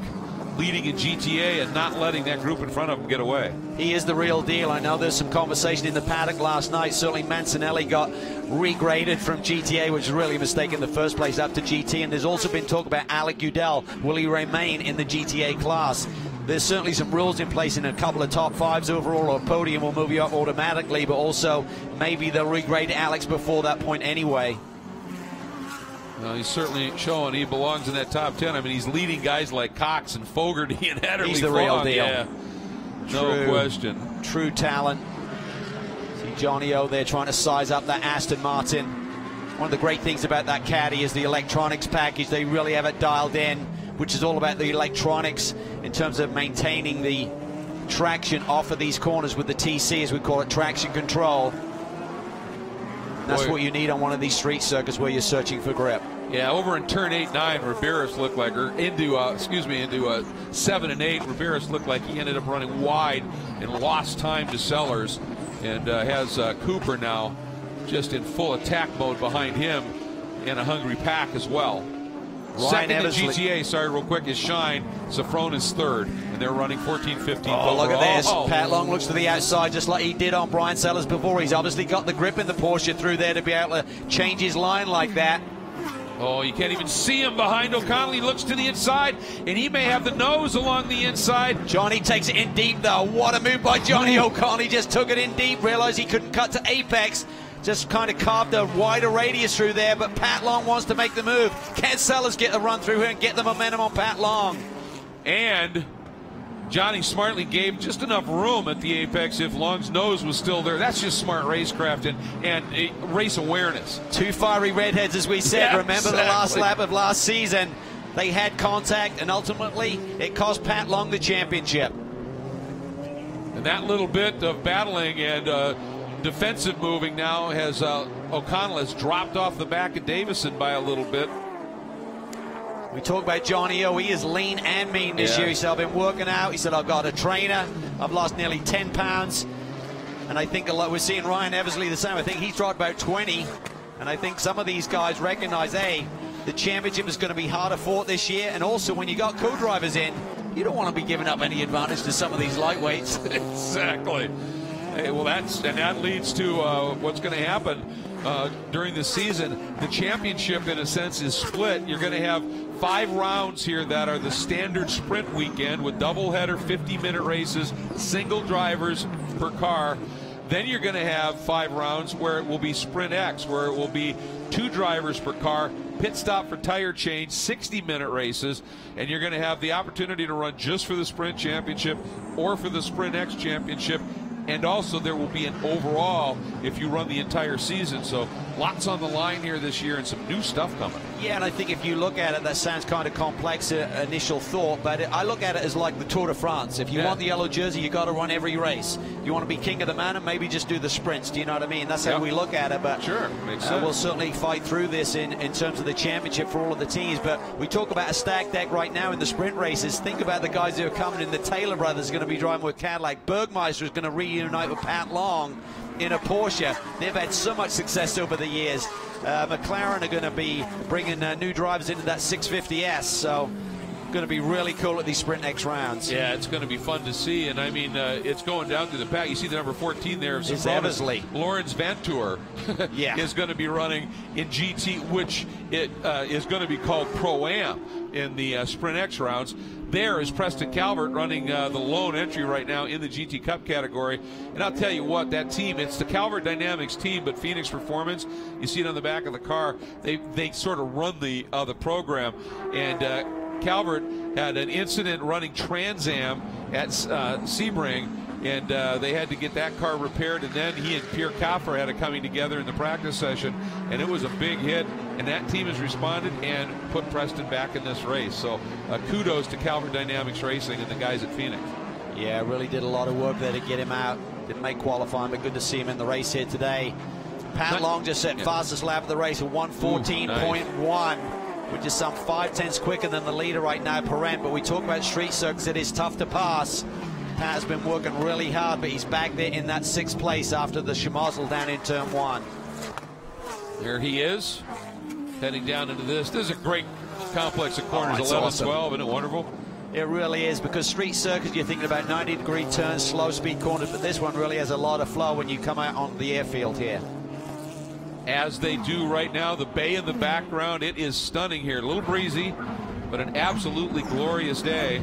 leading in GTA and not letting that group in front of him get away. He is the real deal. I know there's some conversation in the paddock last night. Certainly Mancinelli got regraded from GTA, which was really a mistake in the first place, up to GT. And there's also been talk about Alec Udell. Will he remain in the GTA class? There's certainly some rules in place in a couple of top fives overall, or podium will move you up automatically, but also maybe they'll regrade Alex before that point anyway. Well, he's certainly showing he belongs in that top 10. I mean, he's leading guys like Cox and Fogarty and Ederle. He's the real deal. Yeah, no question. True talent. See Johnny O there trying to size up that Aston Martin. One of the great things about that caddy is the electronics package. They really have it dialed in, which is all about the electronics in terms of maintaining the traction off of these corners with the TC, as we call it, traction control. That's what you need on one of these street circuits where you're searching for grip. Yeah, over in turn 8-9, Riberas looked like, or into 7 and 8, Riberas looked like he ended up running wide and lost time to Sellers, and has Cooper now just in full attack mode behind him, and a hungry pack as well. Second in GTA, sorry, real quick, is Shine. Safron is third, and they're running 14-15. Oh, look at this. Pat Long looks to the outside just like he did on Brian Sellers before. He's obviously got the grip in the Porsche through there to be able to change his line like that. Oh, you can't even see him behind O'Connell. He looks to the inside, and he may have the nose along the inside. Johnny takes it in deep, though. What a move by Johnny O'Connell. He just took it in deep, realized he couldn't cut to apex. Just kind of carved a wider radius through there, but Pat Long wants to make the move. Can Sellers get the run through here and get the momentum on Pat Long? And Johnny smartly gave just enough room at the apex if Long's nose was still there. That's just smart racecraft and race awareness. Two fiery redheads, as we said. Yeah, remember the last lap of last season. They had contact, and ultimately it cost Pat Long the championship. And that little bit of battling and defensive moving now has O'Connell has dropped off the back of Davison by a little bit. We talk about Johnny O. He is lean and mean this year. He said, I've been working out. He said, I've got a trainer. I've lost nearly 10 pounds. And I think a lot, we're seeing Ryan Eversley the same. I think he's dropped about 20. And I think some of these guys recognize, hey, the championship is going to be harder fought this year. And also, when you got co-drivers in, you don't want to be giving up any advantage to some of these lightweights. Exactly. Hey, well, that leads to what's going to happen during the season. The championship, in a sense, is split. You're going to have 5 rounds here that are the standard sprint weekend with doubleheader 50-minute races, single drivers per car. Then you're going to have 5 rounds where it will be Sprint X, where it will be 2 drivers per car, pit stop for tire change, 60-minute races, and you're going to have the opportunity to run just for the Sprint Championship or for the Sprint X Championship. And also there will be an overall if you run the entire season. So lots on the line here this year and some new stuff coming. Yeah, and I think if you look at it, that sounds kind of complex, initial thought, but I look at it as like the Tour de France. If you want the yellow jersey, you got to run every race. You want to be king of the mountain, maybe just do the sprints. Do you know what I mean? That's how we look at it. But sure, makes sense. We'll certainly fight through this in terms of the championship for all of the teams. But we talk about a stacked deck right now in the sprint races. Think about the guys who are coming in. The Taylor brothers are going to be driving with Cadillac. Bergmeister is going to reunite with Pat Long in a Porsche. They've had so much success over the years. McLaren are going to be bringing new drivers into that 650S, so going to be really cool at these Sprint X rounds. Yeah, it's going to be fun to see, and I mean, it's going down to the pack. You see the number 14 there. Is Eversley. Lawrence Vantour is going to be running in GT, which it is going to be called Pro-Am in the Sprint X rounds. There is Preston Calvert running the lone entry right now in the GT Cup category. And I'll tell you what, that team, it's the Calvert Dynamics team, but Phoenix Performance, you see it on the back of the car, they sort of run the program. And Calvert had an incident running Trans-Am at Sebring, and they had to get that car repaired, and then he and Pierre Caffer had it coming together in the practice session, and it was a big hit, and that team has responded and put Preston back in this race. So kudos to Calvert Dynamics Racing and the guys at Phoenix. Yeah, really did a lot of work there to get him out. Didn't make qualifying, but good to see him in the race here today. Pat Long just set fastest lap of the race at 1:14.1. which is some 5/10 quicker than the leader right now, Perrin. But we talk about street circuits, it is tough to pass. Pat has been working really hard, but he's back there in that 6th place after the schmozzle down in turn 1. There he is, heading down into this. This is a great complex of corners, 11, awesome. 12, isn't it wonderful? It really is, because street circuits, you're thinking about 90-degree turns, slow speed corners, but this one really has a lot of flow when you come out on the airfield here. As they do right now, the bay in the background, it is stunning here. A little breezy, but an absolutely glorious day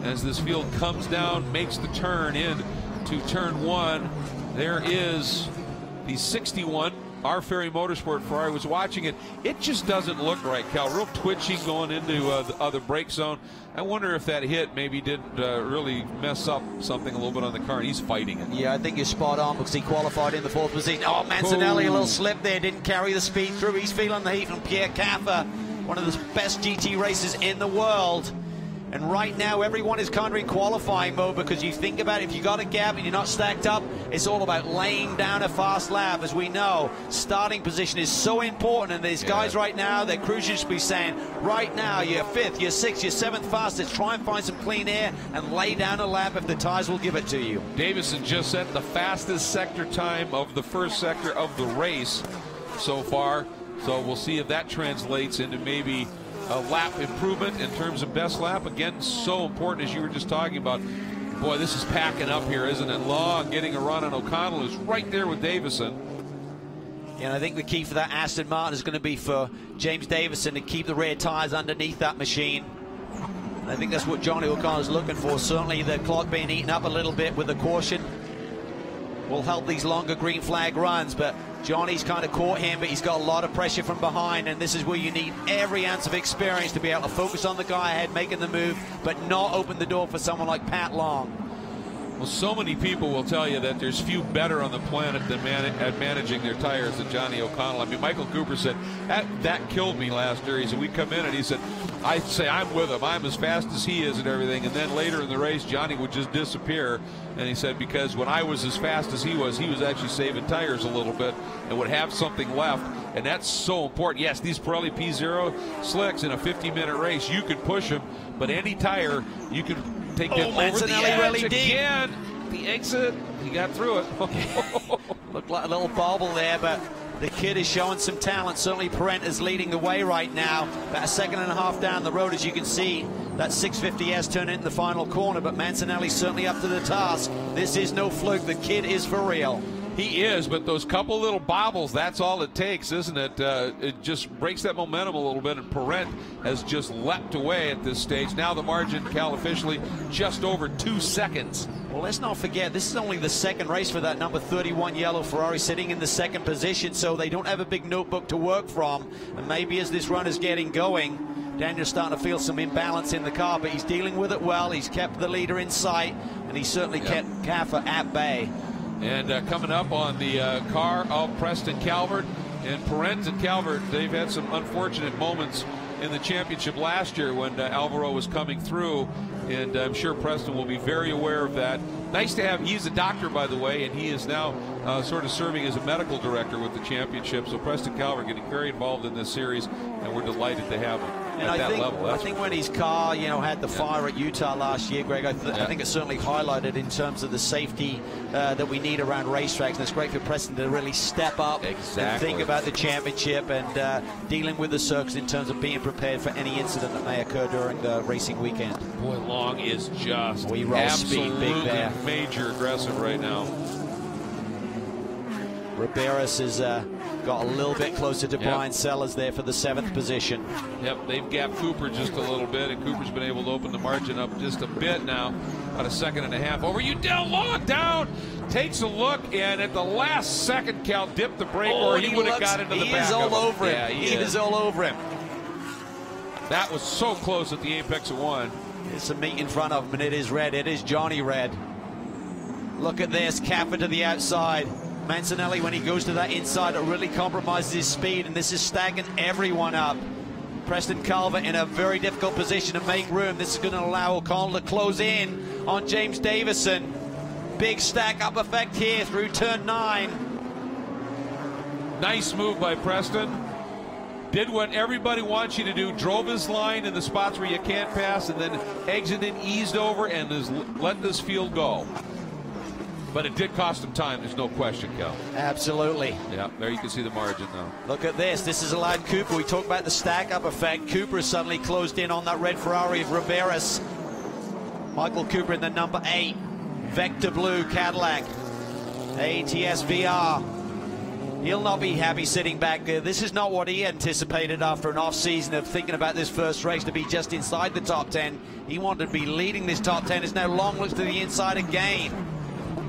as this field comes down, makes the turn in to turn 1. There is the 61 Our Ferry Motorsport Ferrari. Was watching it. It just doesn't look right, Cal. Real twitchy going into the other brake zone. I wonder if that hit maybe did really mess up something a little bit on the car, and he's fighting it. Yeah, I think you're spot on, because he qualified in the 4th position. Oh, Mancinelli, a little slip there, didn't carry the speed through. He's feeling the heat from Pierre Caffa, one of the best GT racers in the world. And right now, everyone is kind of in qualifying mode, because you think about it, if you got a gap and you're not stacked up, it's all about laying down a fast lap. As we know, starting position is so important, and there's guys right now, their crews should be saying, right now, you're 5th, you're 6th, you're 7th fastest, try and find some clean air and lay down a lap if the tires will give it to you. Davison just set the fastest sector time of the first sector of the race so far, so we'll see if that translates into maybe a lap improvement in terms of best lap. Again, so important, as you were just talking about. Boy, this is packing up here, isn't it? Long getting a run on O'Connell, who's right there with Davison. Yeah, and I think the key for that Aston Martin is going to be for James Davison to keep the rear tires underneath that machine. And I think that's what Johnny O'Connell's looking for. Certainly the clock being eaten up a little bit with the caution will help these longer green flag runs, but Johnny's kind of caught him, but he's got a lot of pressure from behind, and this is where you need every ounce of experience to be able to focus on the guy ahead making the move, but not open the door for someone like Pat Long. Well, so many people will tell you that there's few better on the planet than at managing their tires than Johnny O'Connell. I mean, Michael Cooper said, that killed me last year. He said, we come in and he said, I say I'm with him. I'm as fast as he is and everything. And then later in the race, Johnny would just disappear. And he said, because when I was as fast as he was actually saving tires a little bit and would have something left. And that's so important. Yes, these Pirelli P0 slicks in a 50-minute race, you can push them, but any tire, you can take them over the edge really again. The exit, he got through it. Looked like a little bobble there, but the kid is showing some talent. Certainly Parent is leading the way right now. About a second and a half down the road, as you can see. That 650S turned into the final corner, but Mancinelli's certainly up to the task. This is no fluke. The kid is for real. He is, but those couple little bobbles, that's all it takes, isn't it? It just breaks that momentum a little bit, and Parent has just leapt away at this stage. Now the margin, Cal, officially just over 2 seconds. Well, let's not forget, this is only the second race for that number 31 yellow Ferrari, sitting in the 2nd position, so they don't have a big notebook to work from. And maybe as this run is getting going, Daniel's starting to feel some imbalance in the car, but he's dealing with it well. He's kept the leader in sight, and he's certainly kept Caffa at bay. And coming up on the car of Preston Calvert, and Parent and Calvert, they've had some unfortunate moments in the championship last year when Alvaro was coming through, and I'm sure Preston will be very aware of that. Nice to have, he's a doctor, by the way, and he is now sort of serving as a medical director with the championship. So Preston Calvert getting very involved in this series, and we're delighted to have him at that level. I think when his car, had the fire at Utah last year, Greg, I think it certainly highlighted in terms of the safety that we need around racetracks. And it's great for Preston to really step up and think about the championship and dealing with the circuits in terms of being prepared for any incident that may occur during the racing weekend. Boy, Long is just absolutely big there. Major aggressive right now. Riberas has got a little bit closer to Brian Sellers there for the 7th position. Yep, they've gapped Cooper just a little bit, and Cooper's been able to open the margin up just a bit now. About a second and a half over. Long down, takes a look, and at the last second, Cal dipped the brake, or he would have got into the back. He is all over him. Yeah, he is all over him. That was so close at the apex of 1. There's some meat in front of him, and it is red. It is Johnny Red. Look at this, Caffa to the outside. Mancinelli, when he goes to that inside, it really compromises his speed, and this is stacking everyone up. Preston Calvert in a very difficult position to make room. This is going to allow O'Connell to close in on James Davison. Big stack up effect here through turn 9. Nice move by Preston. Did what everybody wants you to do, drove his line in the spots where you can't pass, and then exited, eased over, and has let this field go. But it did cost him time, there's no question, Cal. Absolutely. Yeah, there you can see the margin now. Look at this. This is allowed Cooper. We talked about the stack-up effect. Cooper has suddenly closed in on that red Ferrari of Riberas. Michael Cooper in the number 8. Vector Blue Cadillac. ATS VR. He'll not be happy sitting back there. This is not what he anticipated after an off-season of thinking about this first race to be just inside the top 10. He wanted to be leading this top 10. It's now Long looks to the inside again.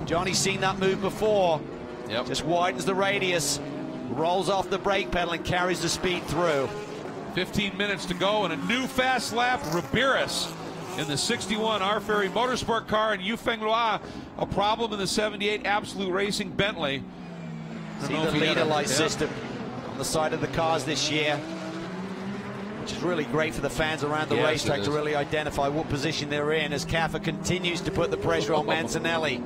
Johnny's seen that move before. Yep. Just widens the radius, rolls off the brake pedal and carries the speed through. 15 minutes to go and a new fast lap. Riberas in the 61 R Ferry Motorsport car, and Yufeng Lua, a problem in the 78 Absolute Racing Bentley. See the leader light system on the side of the cars this year, which is really great for the fans around the racetrack to really identify what position they're in as Caffer continues to put the pressure on Mancinelli.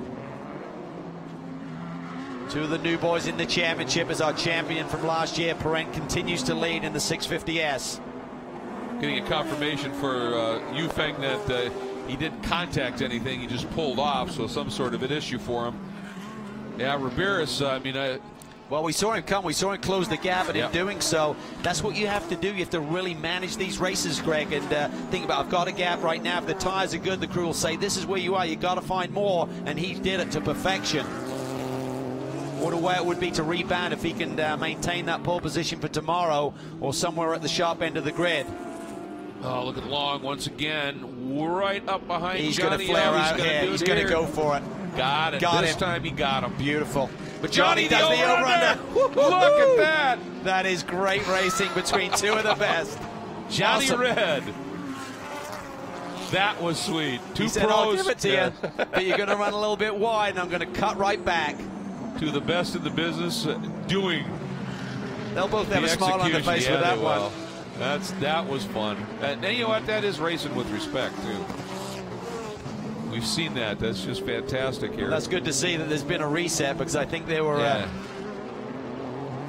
Two of the new boys in the championship as our champion from last year. Parent continues to lead in the 650S. Getting a confirmation for Yufeng that he didn't contact anything, he just pulled off, so some sort of an issue for him. Yeah, Riberas, I mean, well, we saw him come, we saw him close the gap, and in doing so, that's what you have to do. You have to really manage these races, Greg, and think about, I've got a gap right now. If the tires are good, the crew will say, this is where you are, you got to find more, and he did it to perfection. What a way it would be to rebound if he can maintain that pole position for tomorrow or somewhere at the sharp end of the grid. Oh, look at Long once again, right up behind Johnny. He's going to flare out here. He's going to go for it. Got it. This time he got him. Beautiful. But Johnny does the over-under. Look at that. That is great racing between two of the best. Johnny Red. That was sweet. Two pros. I'll give it to you, but you're going to run a little bit wide, and I'm going to cut right back. To the best in the business doing. They'll both have a smile on their face with that one. That was fun. And you know what? That is racing with respect too. We've seen that. That's just fantastic here. Well, that's good to see that there's been a reset, because I think there were a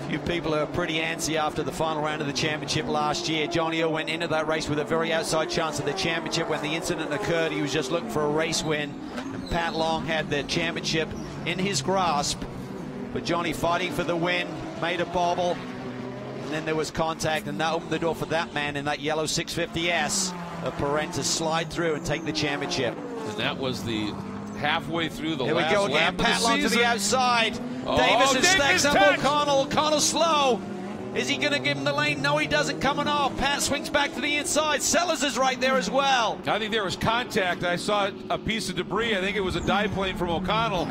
few people who are pretty antsy after the final round of the championship last year. Johnny O went into that race with a very outside chance of the championship. When the incident occurred, he was just looking for a race win, and Pat Long had the championship in his grasp. But Johnny fighting for the win, made a bobble, and then there was contact, and that opened the door for that man in that yellow 650S of Parent to slide through and take the championship. And that was the halfway through the last lap. Here we go again, Pat Long to the outside. Oh, Davison stacks up O'Connell. O'Connell slow. Is he going to give him the lane? No, he doesn't. Coming off. Pat swings back to the inside. Sellers is right there as well. I think there was contact. I saw a piece of debris. I think it was a dive plane from O'Connell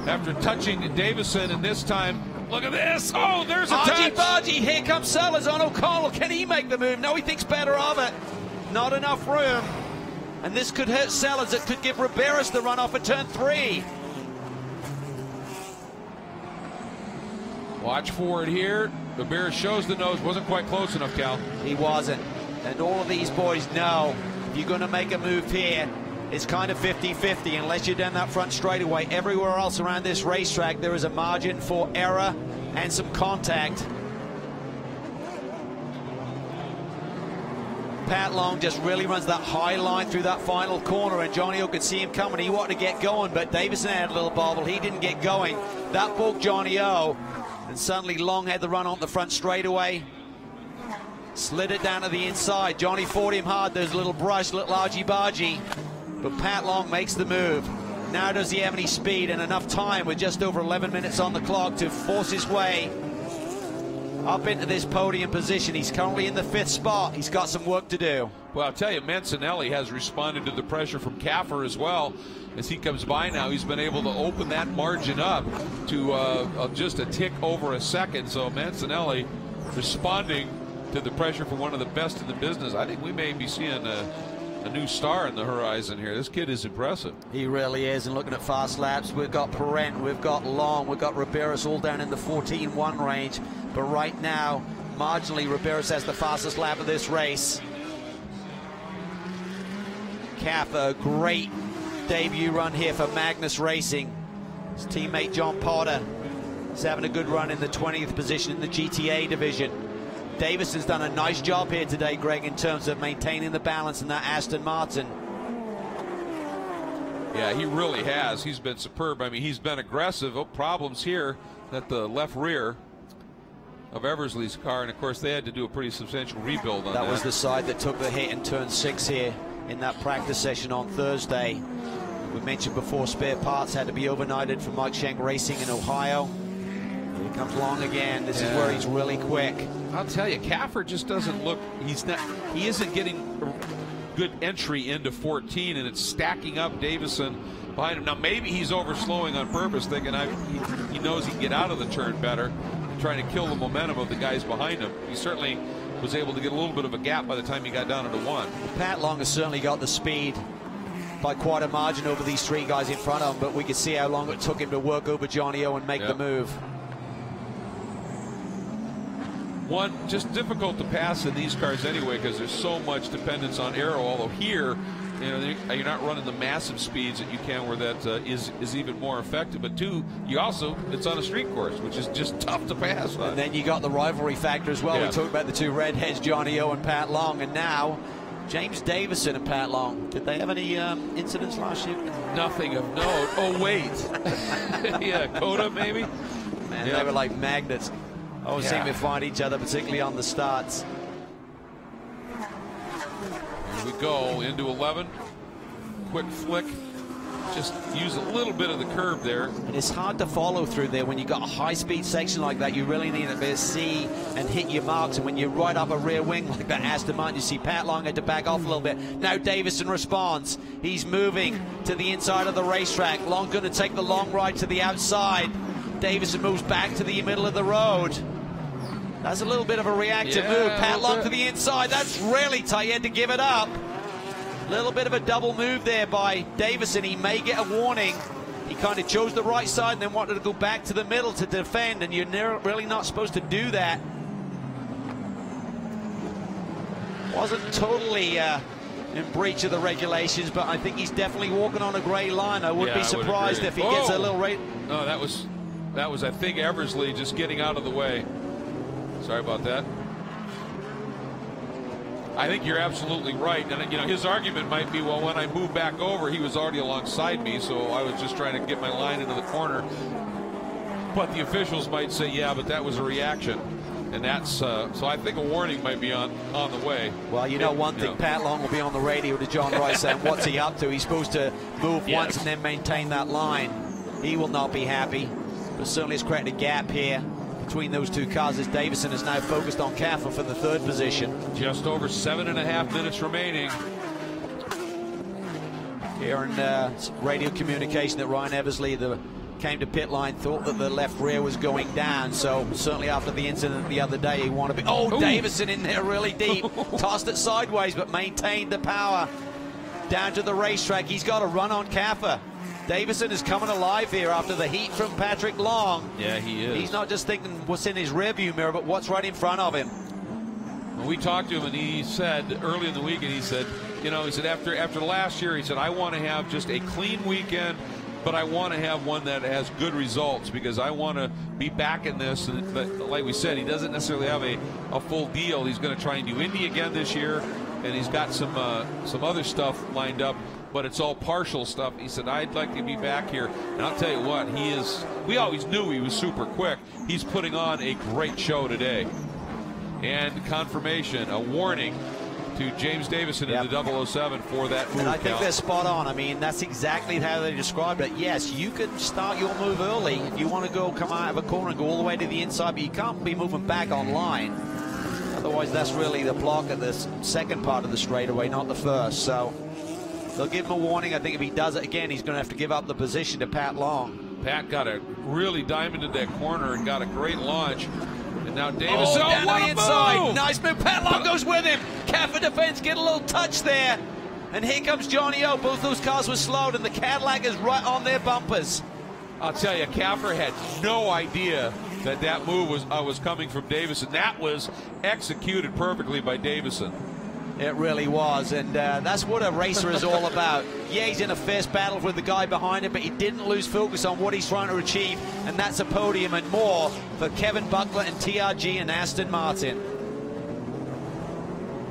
after touching Davison, and this time, look at this. Oh, there's a touch. Argy, here comes Sellers on O'Connell. Can he make the move? No, he thinks better of it. Not enough room. And this could hurt Sellers. It could give Riberas the run off at turn 3. Watch for it here. Riberas shows the nose. Wasn't quite close enough, Cal. He wasn't. And all of these boys know if you're going to make a move here, it's kind of 50-50 unless you're down that front straightaway. Everywhere else around this racetrack, there is a margin for error and some contact. Pat Long just really runs that high line through that final corner, and Johnny O could see him coming. He wanted to get going, but Davison had a little bobble. He didn't get going. That broke Johnny O, and suddenly Long had the run on the front straightaway. Slid it down to the inside. Johnny fought him hard. There's a little brush, little argy-bargy. But Pat Long makes the move. Now does he have any speed and enough time with just over 11 minutes on the clock to force his way up into this podium position? He's currently in the 5th spot. He's got some work to do. Well, I'll tell you, Mancinelli has responded to the pressure from Caffer as well. As he comes by now, he's been able to open that margin up to just a tick over a second. So Mancinelli responding to the pressure from one of the best in the business. I think we may be seeing a new star in the horizon here. This kid is impressive. He really is. And looking at fast laps, we've got Parent, we've got Long, we've got Riberas all down in the 14-1 range. But right now, marginally, Riberas has the fastest lap of this race. Caffer, great debut run here for Magnus Racing. His teammate John Potter is having a good run in the 20th position in the GTA division. Davison's done a nice job here today, Greg, in terms of maintaining the balance in that Aston Martin. Yeah, he really has. He's been superb. I mean, he's been aggressive. Oh, problems here at the left rear of Eversley's car, and of course they had to do a pretty substantial rebuild on that. That was the side that took the hit in turn 6 here in that practice session on Thursday. We mentioned before, spare parts had to be overnighted from Mike Schenck Racing in Ohio. Here comes Long again. This is where he's really quick. I'll tell you, Caffer just doesn't look, he isn't getting good entry into 14, and it's stacking up Davison behind him. Now maybe he's overslowing on purpose, thinking he knows he can get out of the turn better, and trying to kill the momentum of the guys behind him. He certainly was able to get a little bit of a gap by the time he got down into 1. Pat Long has certainly got the speed by quite a margin over these 3 guys in front of him, but we could see how long it took him to work over Johnny O and make the move. One, just difficult to pass in these cars anyway, because there's so much dependence on aero. Although here, you know, you're not running the massive speeds that you can, where that is even more effective. But 2, you also, it's on a street course, which is just tough to pass on. And then you got the rivalry factor as well. We talked about the 2 redheads, Johnny O and Pat Long, and now James Davison and Pat Long. Did they have any incidents last year? Nothing of note. Oh wait, yeah, Coda maybe. Man, they were like magnets. Always seem to find each other, particularly on the starts. Here we go into 11. Quick flick. Just use a little bit of the curve there. And it's hard to follow through there when you've got a high-speed section like that. You really need to see and hit your marks. And when you're right up a rear wing like that Aston Martin, you see Pat Long had to back off a little bit. Now Davison responds. He's moving to the inside of the racetrack. Long going to take the long ride to the outside. Davison moves back to the middle of the road. That's a little bit of a reactive move. Pat Long to the inside. That's really tight. He had to give it up. A little bit of a double move there by Davison. He may get a warning. He kind of chose the right side and then wanted to go back to the middle to defend, and you're really not supposed to do that. Wasn't totally in breach of the regulations, but I think he's definitely walking on a gray line. I wouldn't be surprised if he gets a little rate. No, that was I think Eversley just getting out of the way. Sorry about that. I think you're absolutely right. And, you know, his argument might be, well, when I moved back over, he was already alongside me, so I was just trying to get my line into the corner. But the officials might say, yeah, but that was a reaction. And that's, so I think a warning might be on the way. Well, you know one thing, Pat Long will be on the radio to John Rice saying, what's he up to? He's supposed to move once and then maintain that line. He will not be happy. But certainly it's created a gap here between those 2 cars as Davison is now focused on Caffer for the 3rd position. Just over 7.5 minutes remaining. Here in radio communication that Ryan Eversley came to pit line, thought that the left rear was going down. So certainly after the incident the other day, he wanted to be. Oh, Davison in there really deep. Tossed it sideways, but maintained the power down to the racetrack. He's got to run on Caffer. Davison is coming alive here after the heat from Patrick Long. Yeah, he is. He's not just thinking what's in his rearview mirror, but what's right in front of him. Well, we talked to him, and he said early in the week, and he said, you know, he said after last year, he said, I want to have just a clean weekend, but I want to have one that has good results, because I want to be back in this. And, but like we said, he doesn't necessarily have a full deal. He's going to try and do Indy again this year, and he's got some other stuff lined up, but it's all partial stuff. He said, I'd like to be back here. And I'll tell you what, we always knew he was super quick. He's putting on a great show today. And confirmation, a warning to James Davison in the 007 for that move. And I think they're spot on. I mean, that's exactly how they described it. Yes, you can start your move early if you want to come out of a corner and go all the way to the inside, but you can't be moving back on line. Otherwise, that's really the block at the second part of the straightaway, not the first. So they'll give him a warning. I think if he does it again, he's going to have to give up the position to Pat Long. Pat got a really diamonded that corner and got a great launch. And now Davison down to the inside. Move. Nice move. Pat Long goes with him. Caffer defense, get a little touch there. And here comes Johnny O. Both those cars were slowed, and the Cadillac is right on their bumpers. I'll tell you, Caffer had no idea that move was coming from Davison. That was executed perfectly by Davison. It really was, and that's what a racer is all about. Yeah, he's in a fierce battle with the guy behind him, but he didn't lose focus on what he's trying to achieve, and that's a podium and more for Kevin Buckler and TRG and Aston Martin.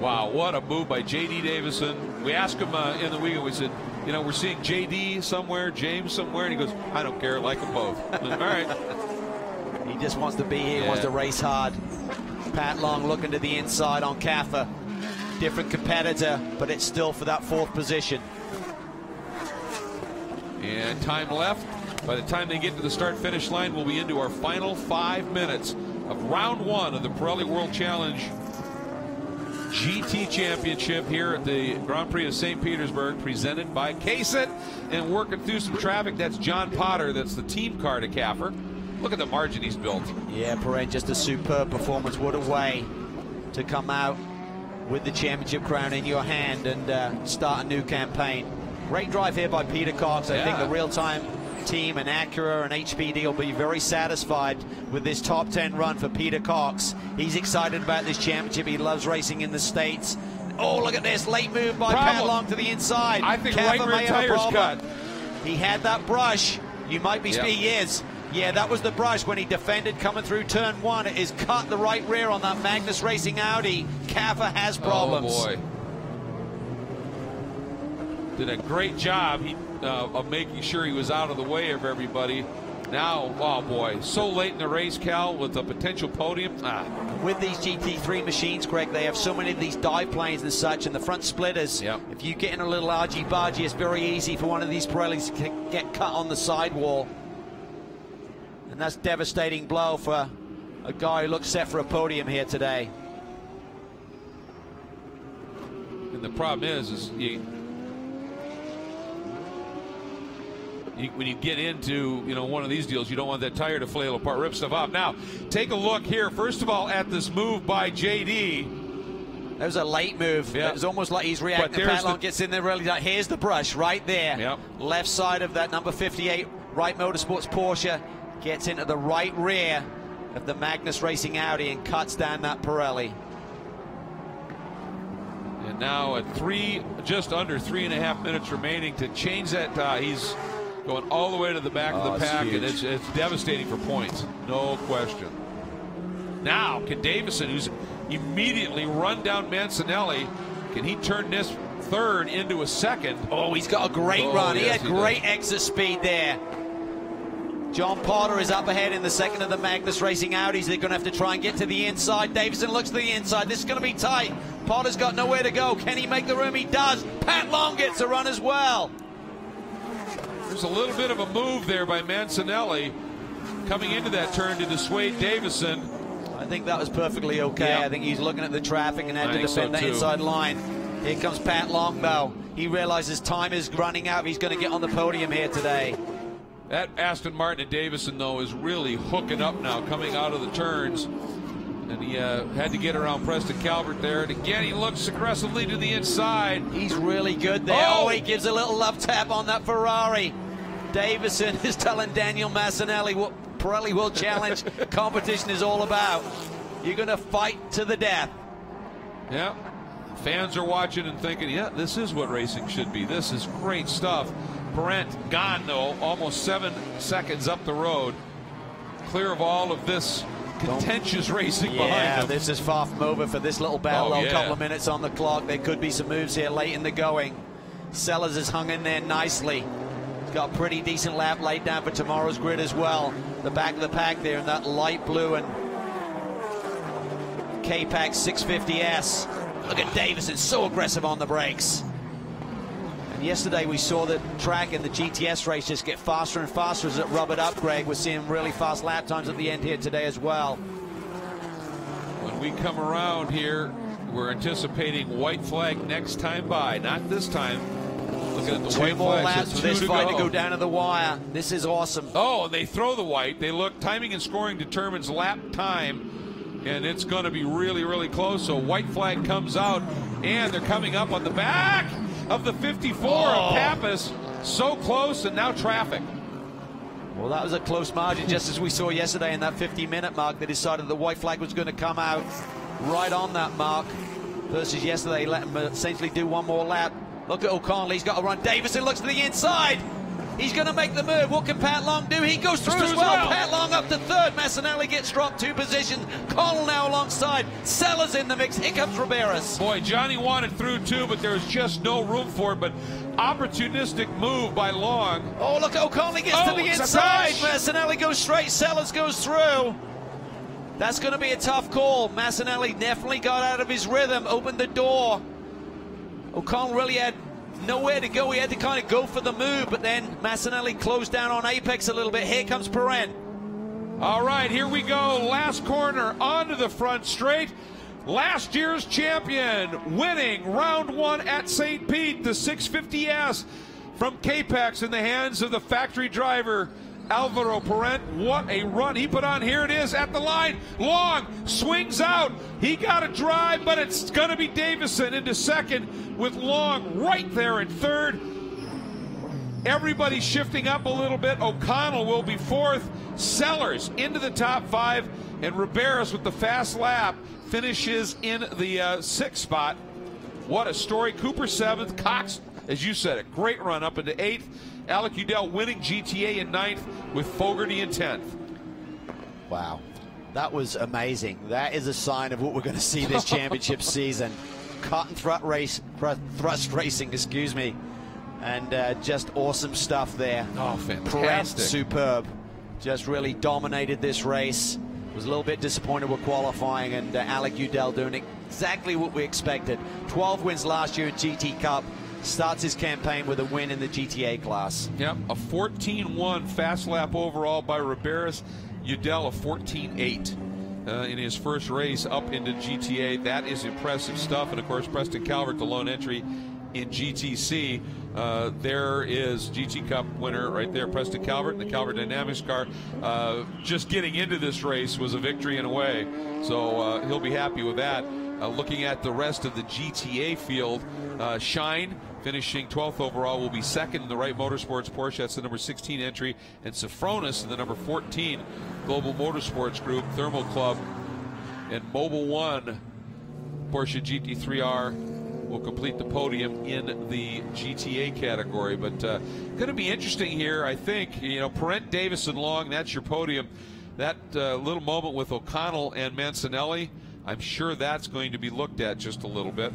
Wow, what a move by J.D. Davison. We asked him in the weekend, we said, you know, we're seeing J.D. somewhere, James somewhere, and he goes, I don't care, like them both. All right. He just wants to be here, he wants to race hard. Pat Long looking to the inside on Kaffer. Different competitor, but it's still for that 4th position. And time left. By the time they get to the start-finish line, we'll be into our final 5 minutes of round 1 of the Pirelli World Challenge GT Championship here at the Grand Prix of St. Petersburg, presented by K-Sit. And working through some traffic, that's John Potter. That's the team car to Kaffer. Look at the margin he's built. Yeah, Perrin, just a superb performance. What a way to come out with the championship crown in your hand and start a new campaign. Great drive here by Peter Cox. I think the real-time team and Acura and HPD will be very satisfied with this top 10 run for Peter Cox. He's excited about this championship. He loves racing in the States. Oh, look at this late move by Pat Long to the inside. I think right rear tire's cut. He had that brush. You might be speaking. He is. Yeah, that was the brush when he defended coming through turn 1. It is cut the right rear on that Magnus Racing Audi. Kaffer has problems. Oh boy. Did a great job of making sure he was out of the way of everybody. Now, oh boy, so late in the race, Cal, with a potential podium. With these GT3 machines, Greg, they have so many of these dive planes and such, and the front splitters. If you get in a little argy-bargy, it's very easy for one of these Pirellis to get cut on the sidewall. And that's a devastating blow for a guy who looks set for a podium here today. And the problem is when you get into, you know, one of these deals, you don't want that tire to flail apart, rip stuff off. Now, take a look here, first of all, at this move by J.D. That was a late move. It was almost like he's reacting. Pat Long gets in there really. Here's the brush right there. Left side of that number 58 Wright Motorsports Porsche. Gets into the right rear of the Magnus Racing Audi and cuts down that Pirelli. And now at just under 3.5 minutes remaining to change that. He's going all the way to the back of the pack, and it's devastating for points, no question. Now, can Davison, who's immediately run down Mancinelli, can he turn this 3rd into a 2nd? Oh, he's got a great run. He had great exit speed there. John Potter is up ahead in the 2nd of the Magnus Racing Audis. They're going to have to try and get to the inside. Davison looks to the inside. This is going to be tight. Potter's got nowhere to go. Can he make the room? He does. Pat Long gets a run as well. There's a little bit of a move there by Mancinelli coming into that turn to dissuade Davison. I think that was perfectly okay. I think he's looking at the traffic and had to defend that inside line. Here comes Pat Long, though. He realizes time is running out. He's going to get on the podium here today. That Aston Martin and Davison, though, is really hooking up now, coming out of the turns. And he had to get around Preston Calvert there. And again, he looks aggressively to the inside. He's really good there. Oh, he gives a little love tap on that Ferrari. Davison is telling Daniel Mancinelli what Pirelli World Challenge competition is all about. You're going to fight to the death. Yeah. Fans are watching and thinking, yeah, this is what racing should be. This is great stuff. Brent gone, though, almost 7 seconds up the road. Clear of all of this contentious racing behind him. This is far from over for this little battle. A couple of minutes on the clock. There could be some moves here late in the going. Sellers has hung in there nicely. He's got a pretty decent lap laid down for tomorrow's grid as well. The back of the pack there in that light blue and K-Pack 650S. Look at Davison, so aggressive on the brakes. Yesterday we saw the track in the GTS race just get faster and faster as it rubbered up, Greg. We're seeing really fast lap times at the end here today as well. When we come around here, we're anticipating white flag next time by. Not this time. Looking at the white more flag, laps for this fight to go down to the wire. This is awesome. Oh, and they throw the white. They look, timing and scoring determines lap time, and it's going to be really, really close. So white flag comes out, and they're coming up on the back of the 54 of Pappas. So close, and now traffic. Well, that was a close margin, just as we saw yesterday in that 50-minute mark. They decided the white flag was going to come out right on that mark, versus yesterday let him essentially do one more lap. Look at O'Connell, he's got to run. Davison looks to the inside. He's going to make the move. What can Pat Long do? He goes through as well. Pat Long up to third. Massanelli gets dropped 2 positions. Connell now alongside. Sellers in the mix. Here comes Riberas. Boy, Johnny wanted through too, but there was just no room for it. But opportunistic move by Long. Oh, look, O'Connell gets to the inside. Massanelli goes straight. Sellers goes through. That's going to be a tough call. Massanelli definitely got out of his rhythm, opened the door. O'Connell really had nowhere to go. He had to kind of go for the move, but then Massanelli closed down on apex a little bit. Here comes Pirelli. All right, here we go. Last corner onto the front straight. Last year's champion winning round 1 at St. Pete, the 650S from K-Pax in the hands of the factory driver, Alvaro Pirelli. What a run he put on. Here it is at the line. Long swings out. He got a drive, but it's going to be Davison into second with Long right there in third. Everybody shifting up a little bit. O'Connell will be fourth. Sellers into the top 5, and Riberas with the fast lap finishes in the 6th spot. What a story. Cooper 7th. Cox, as you said, a great run up into 8th. Alec Udell winning GTA in 9th with Fogarty in 10th. Wow, that was amazing. That is a sign of what we're going to see this championship season. Cut and thrust racing, excuse me. And just awesome stuff there. Oh, fantastic. Pirelli, superb. Just really dominated this race. Was a little bit disappointed with qualifying, and Alec Udell doing exactly what we expected. 12 wins last year in GT Cup. Starts his campaign with a win in the GTA class. Yep, a 14-1 fast lap overall by Riberas. Udell a 14-8 in his first race up into GTA. That is impressive stuff. And of course, Preston Calvert, the lone entry in GTC. There is GT Cup winner right there, Preston Calvert, in the Calvert Dynamics car. Just getting into this race was a victory in a way, so he'll be happy with that. Looking at the rest of the GTA field, Shine finishing 12th overall will be second in the Wright Motorsports Porsche. That's the number 16 entry, and Safronis in the number 14 Global Motorsports Group, Thermal Club, and Mobile One Porsche GT3R will complete the podium in the GTA category. But going to be interesting here, I think. You know, Pirelli, Davison, Long, that's your podium. That little moment with O'Connell and Mancinelli, I'm sure that's going to be looked at just a little bit.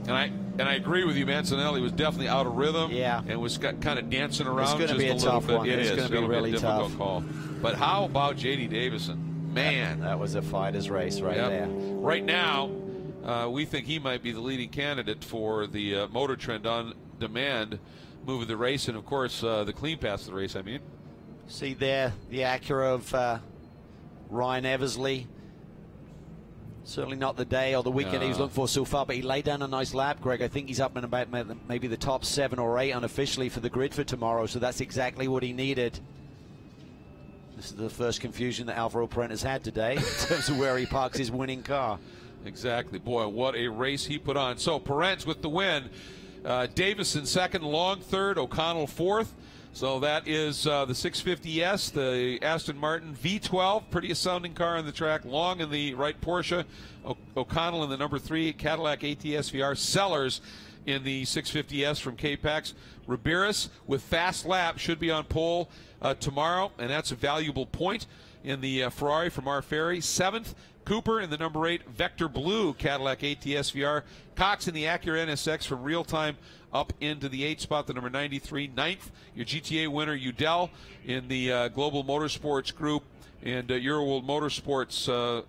And I agree with you. Mancinelli was definitely out of rhythm, and was kind of dancing around just a little bit. It's going to be really difficult call. But how about J.D. Davison? Man, that was a fighter's race right there. Right now, we think he might be the leading candidate for the Motor Trend on Demand move of the race, and of course the Clean Pass of the race. I mean, see there the Acura of Ryan Eversley. Certainly not the day or the weekend he was looking for so far, but he laid down a nice lap, Greg. I think he's up in about maybe the top 7 or 8 unofficially for the grid for tomorrow, so that's exactly what he needed. This is the first confusion that Alvaro Pirelli has had today in terms of where he parks his winning car. Exactly. Boy, what a race he put on. So Pirelli's with the win. Davison second, Long third, O'Connell fourth. So that is the 650S, the Aston Martin V12, prettiest sounding car on the track. Long in the Wright Porsche, O'Connell in the number 3 Cadillac ATS VR, Sellers in the 650S from K-Pax. Riberas with fast lap should be on pole tomorrow, and that's a valuable point in the Ferrari from R. Ferry. 7th, Cooper in the number 8 Vector Blue Cadillac ATS VR. Cox in the Acura NSX from Real Time up into the 8th spot, the number 93. 9th, your GTA winner Udell in the Global Motorsports Group and Euroworld Motorsports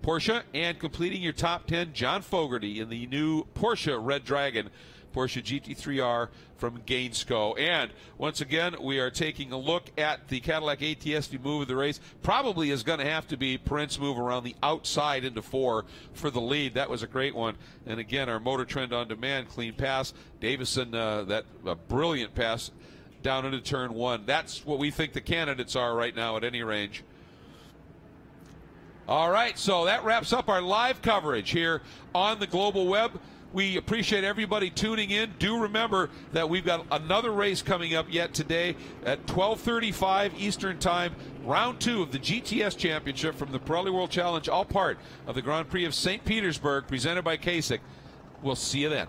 Porsche. And completing your top 10, John Fogarty in the new Porsche Red Dragon Porsche GT3R from Gainsco. And once again, we are taking a look at the Cadillac ATS move of the race. Probably is going to have to be Pirelli's move around the outside into 4 for the lead. That was a great one. And again, our Motor Trend on Demand clean pass. Davison, that brilliant pass down into turn 1. That's what we think the candidates are right now at any range. All right, so that wraps up our live coverage here on the global web. We appreciate everybody tuning in. Do remember that we've got another race coming up yet today at 12:35 Eastern Time. Round 2 of the GTS Championship from the Pirelli World Challenge, all part of the Grand Prix of St. Petersburg, presented by Kasich. We'll see you then.